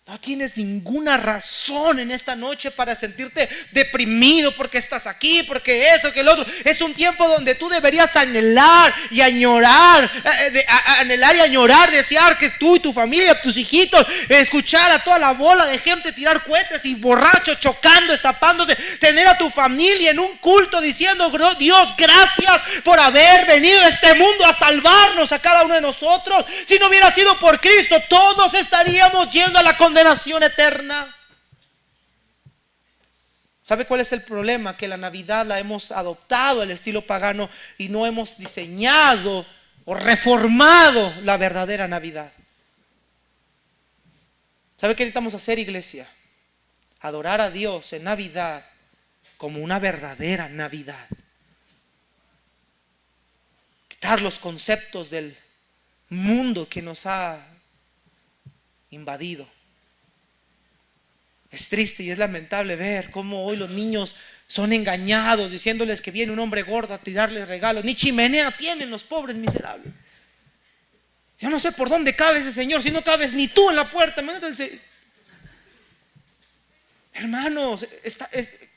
No tienes ninguna razón en esta noche para sentirte deprimido porque estás aquí, porque esto, que el otro. Es un tiempo donde tú deberías anhelar y añorar, anhelar y añorar, desear que tú y tu familia, tus hijitos, escuchar a toda la bola de gente tirar cohetes y borrachos chocando, estapándose, tener a tu familia en un culto diciendo: Dios, gracias por haber venido a este mundo a salvarnos a cada uno de nosotros. Si no hubiera sido por Cristo, todos estaríamos yendo a la condenación eterna. ¿Sabe cuál es el problema? Que la Navidad la hemos adoptado al estilo pagano y no hemos diseñado o reformado la verdadera Navidad. ¿Sabe qué necesitamos hacer, iglesia? Adorar a Dios en Navidad como una verdadera Navidad. Quitar los conceptos del mundo que nos ha invadido. Es triste y es lamentable ver cómo hoy los niños son engañados diciéndoles que viene un hombre gordo a tirarles regalos. Ni chimenea tienen los pobres miserables. Yo no sé por dónde cabe ese señor, si no cabes ni tú en la puerta. Hermanos,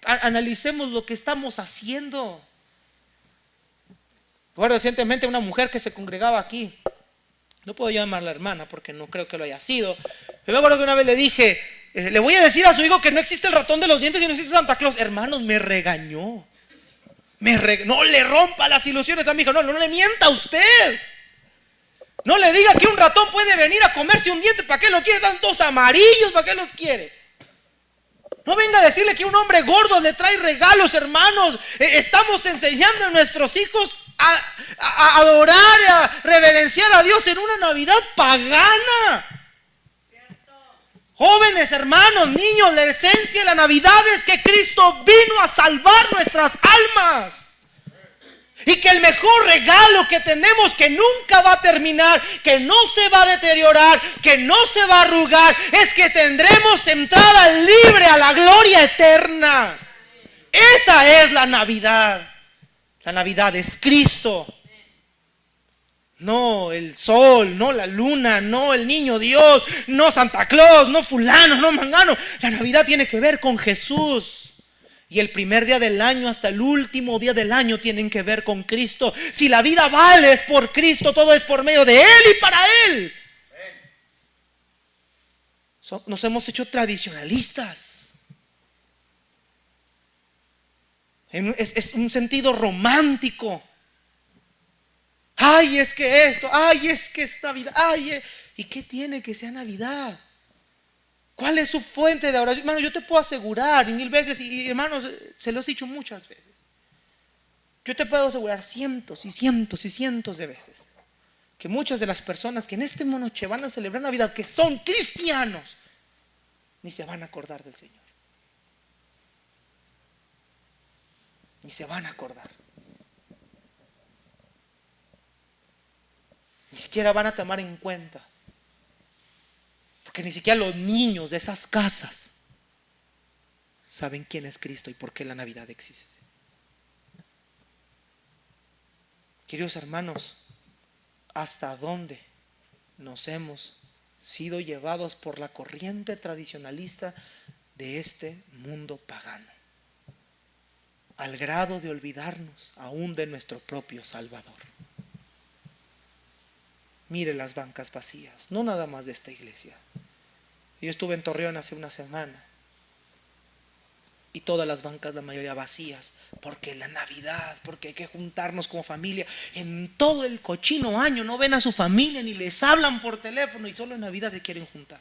analicemos lo que estamos haciendo. Recuerdo recientemente una mujer que se congregaba aquí. No puedo llamarla hermana porque no creo que lo haya sido. Yo me acuerdo que una vez le dije: le voy a decir a su hijo que no existe el ratón de los dientes y no existe Santa Claus. Hermanos, me regañó. No le rompa las ilusiones a mi hijo. No le mienta a usted. No le diga que un ratón puede venir a comerse un diente. ¿Para qué lo quiere? Tantos amarillos, ¿para qué los quiere? No venga a decirle que un hombre gordo le trae regalos, hermanos. Estamos enseñando a nuestros hijos a adorar, a reverenciar a Dios en una Navidad pagana. Jóvenes, hermanos, niños, la esencia de la Navidad es que Cristo vino a salvar nuestras almas. Y que el mejor regalo que tenemos, que nunca va a terminar, que no se va a deteriorar, que no se va a arrugar, es que tendremos entrada libre a la gloria eterna. Esa es la Navidad. La Navidad es Cristo. No el sol, no la luna, no el niño Dios, no Santa Claus, no fulano, no mangano. La Navidad tiene que ver con Jesús. Y el primer día del año hasta el último día del año tienen que ver con Cristo. Si la vida vale es por Cristo, todo es por medio de Él y para Él. Nos hemos hecho tradicionalistas. Es un sentido romántico. Ay, es que esto, ay, es que es Navidad, ay, ¿y qué tiene que sea Navidad? ¿Cuál es su fuente de oración? Hermano, yo te puedo asegurar, y mil veces, y hermanos, se lo he dicho muchas veces. Yo te puedo asegurar cientos y cientos y cientos de veces que muchas de las personas que en este noche van a celebrar Navidad, que son cristianos, ni se van a acordar del Señor. Ni se van a acordar. Ni siquiera van a tomar en cuenta. Porque ni siquiera los niños de esas casas saben quién es Cristo y por qué la Navidad existe. Queridos hermanos, ¿hasta dónde nos hemos sido llevados por la corriente tradicionalista de este mundo pagano? Al grado de olvidarnos aún de nuestro propio Salvador. Mire las bancas vacías, no nada más de esta iglesia. Yo estuve en Torreón hace una semana y todas las bancas, la mayoría vacías, porque la Navidad, porque hay que juntarnos como familia. En todo el cochino año no ven a su familia ni les hablan por teléfono y solo en Navidad se quieren juntar.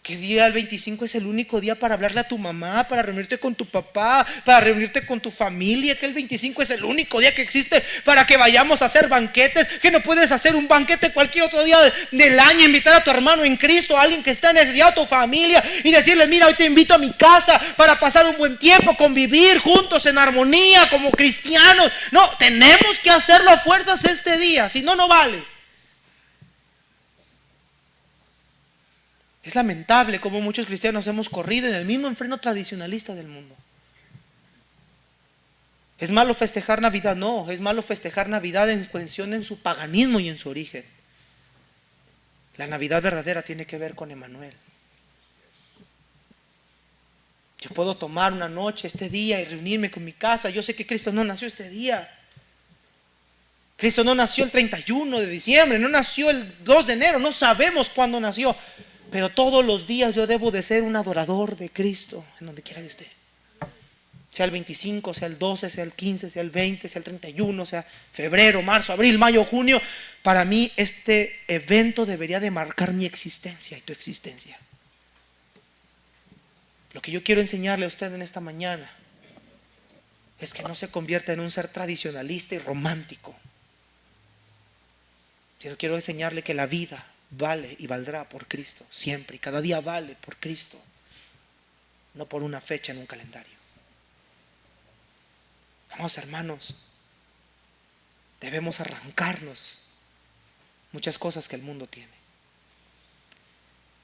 ¿Qué día el 25 es el único día para hablarle a tu mamá, para reunirte con tu papá, para reunirte con tu familia? Que el 25 es el único día que existe para que vayamos a hacer banquetes, que no puedes hacer un banquete cualquier otro día del año, invitar a tu hermano en Cristo, a alguien que está necesitado, a tu familia, y decirle: mira, hoy te invito a mi casa para pasar un buen tiempo, convivir juntos en armonía como cristianos. No, tenemos que hacerlo a fuerzas este día, si no, no vale. Es lamentable cómo muchos cristianos hemos corrido en el mismo enfreno tradicionalista del mundo. ¿Es malo festejar Navidad? No, es malo festejar Navidad en cuestión en su paganismo y en su origen. La Navidad verdadera tiene que ver con Emmanuel. Yo puedo tomar una noche este día y reunirme con mi casa. Yo sé que Cristo no nació este día. Cristo no nació el 31 de diciembre, no nació el 2 de enero, no sabemos cuándo nació. Pero todos los días yo debo de ser un adorador de Cristo, en donde quiera que esté. Sea el 25, sea el 12, sea el 15, sea el 20, sea el 31, sea febrero, marzo, abril, mayo, junio. Para mí este evento debería de marcar mi existencia y tu existencia. Lo que yo quiero enseñarle a usted en esta mañana es que no se convierta en un ser tradicionalista y romántico. Yo quiero enseñarle que la vida vale y valdrá por Cristo siempre, y cada día vale por Cristo, no por una fecha en un calendario. Vamos, hermanos, debemos arrancarnos muchas cosas que el mundo tiene.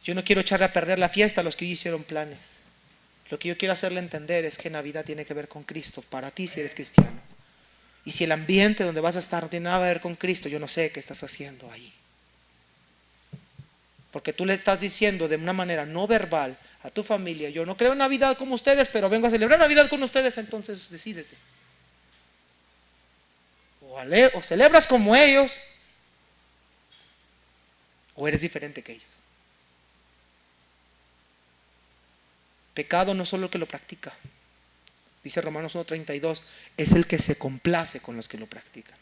Yo no quiero echarle a perder la fiesta a los que hoy hicieron planes. Lo que yo quiero hacerle entender es que Navidad tiene que ver con Cristo para ti si eres cristiano. Y si el ambiente donde vas a estar no tiene nada que ver con Cristo, yo no sé qué estás haciendo ahí. Porque tú le estás diciendo de una manera no verbal a tu familia: yo no creo en Navidad como ustedes, pero vengo a celebrar Navidad con ustedes. Entonces decídete. O celebras como ellos, o eres diferente que ellos. Pecado no solo el que lo practica. Dice Romanos 1:32, es el que se complace con los que lo practican.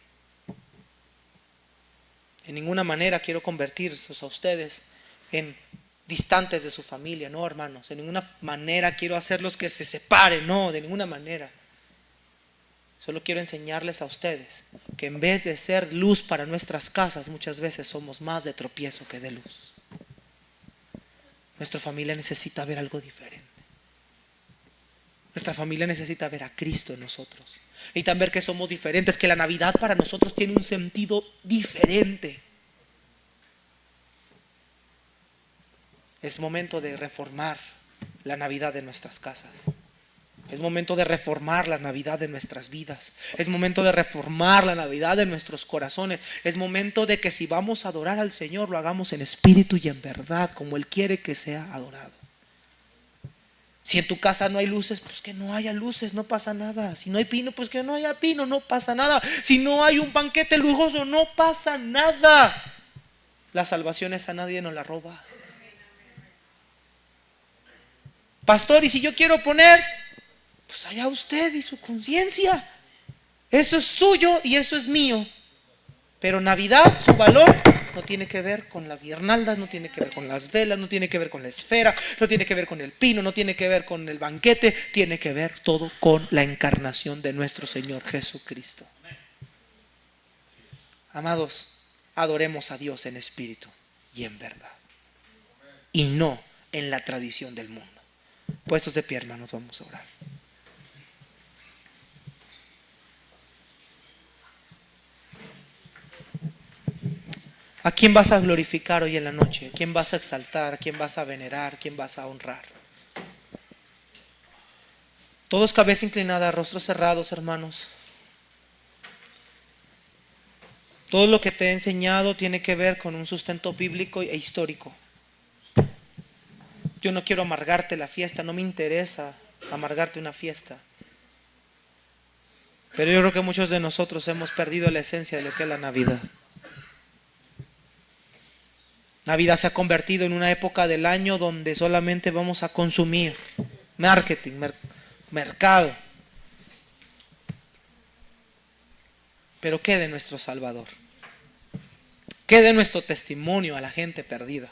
En ninguna manera quiero convertirlos a ustedes en distantes de su familia, no, hermanos. De ninguna manera quiero hacerlos que se separen, no, de ninguna manera. Solo quiero enseñarles a ustedes que en vez de ser luz para nuestras casas, muchas veces somos más de tropiezo que de luz. Nuestra familia necesita ver algo diferente. Nuestra familia necesita ver a Cristo en nosotros. Necesitan ver que somos diferentes, que la Navidad para nosotros tiene un sentido diferente. Es momento de reformar la Navidad de nuestras casas. Es momento de reformar la Navidad de nuestras vidas. Es momento de reformar la Navidad de nuestros corazones. Es momento de que si vamos a adorar al Señor, lo hagamos en espíritu y en verdad, como Él quiere que sea adorado. Si en tu casa no hay luces, pues que no haya luces, no pasa nada. Si no hay pino, pues que no haya pino, no pasa nada. Si no hay un banquete lujoso, no pasa nada. La salvación esa nadie nos la roba. Pastor, y si yo quiero poner, pues allá usted y su conciencia. Eso es suyo y eso es mío. Pero Navidad, su valor no tiene que ver con las guirnaldas, no tiene que ver con las velas, no tiene que ver con la esfera, no tiene que ver con el pino, no tiene que ver con el banquete, tiene que ver todo con la encarnación de nuestro Señor Jesucristo. Amados, adoremos a Dios en espíritu y en verdad, y no en la tradición del mundo. Puestos de pie, hermanos, vamos a orar. ¿A quién vas a glorificar hoy en la noche? ¿A quién vas a exaltar? ¿A quién vas a venerar? ¿A quién vas a honrar? Todos cabeza inclinada, rostros cerrados, hermanos. Todo lo que te he enseñado tiene que ver con un sustento bíblico e histórico. Yo no quiero amargarte la fiesta, no me interesa amargarte una fiesta. Pero yo creo que muchos de nosotros hemos perdido la esencia de lo que es la Navidad. Navidad se ha convertido en una época del año donde solamente vamos a consumir, marketing, mercado. Pero ¿qué de nuestro Salvador? ¿Qué de nuestro testimonio a la gente perdida?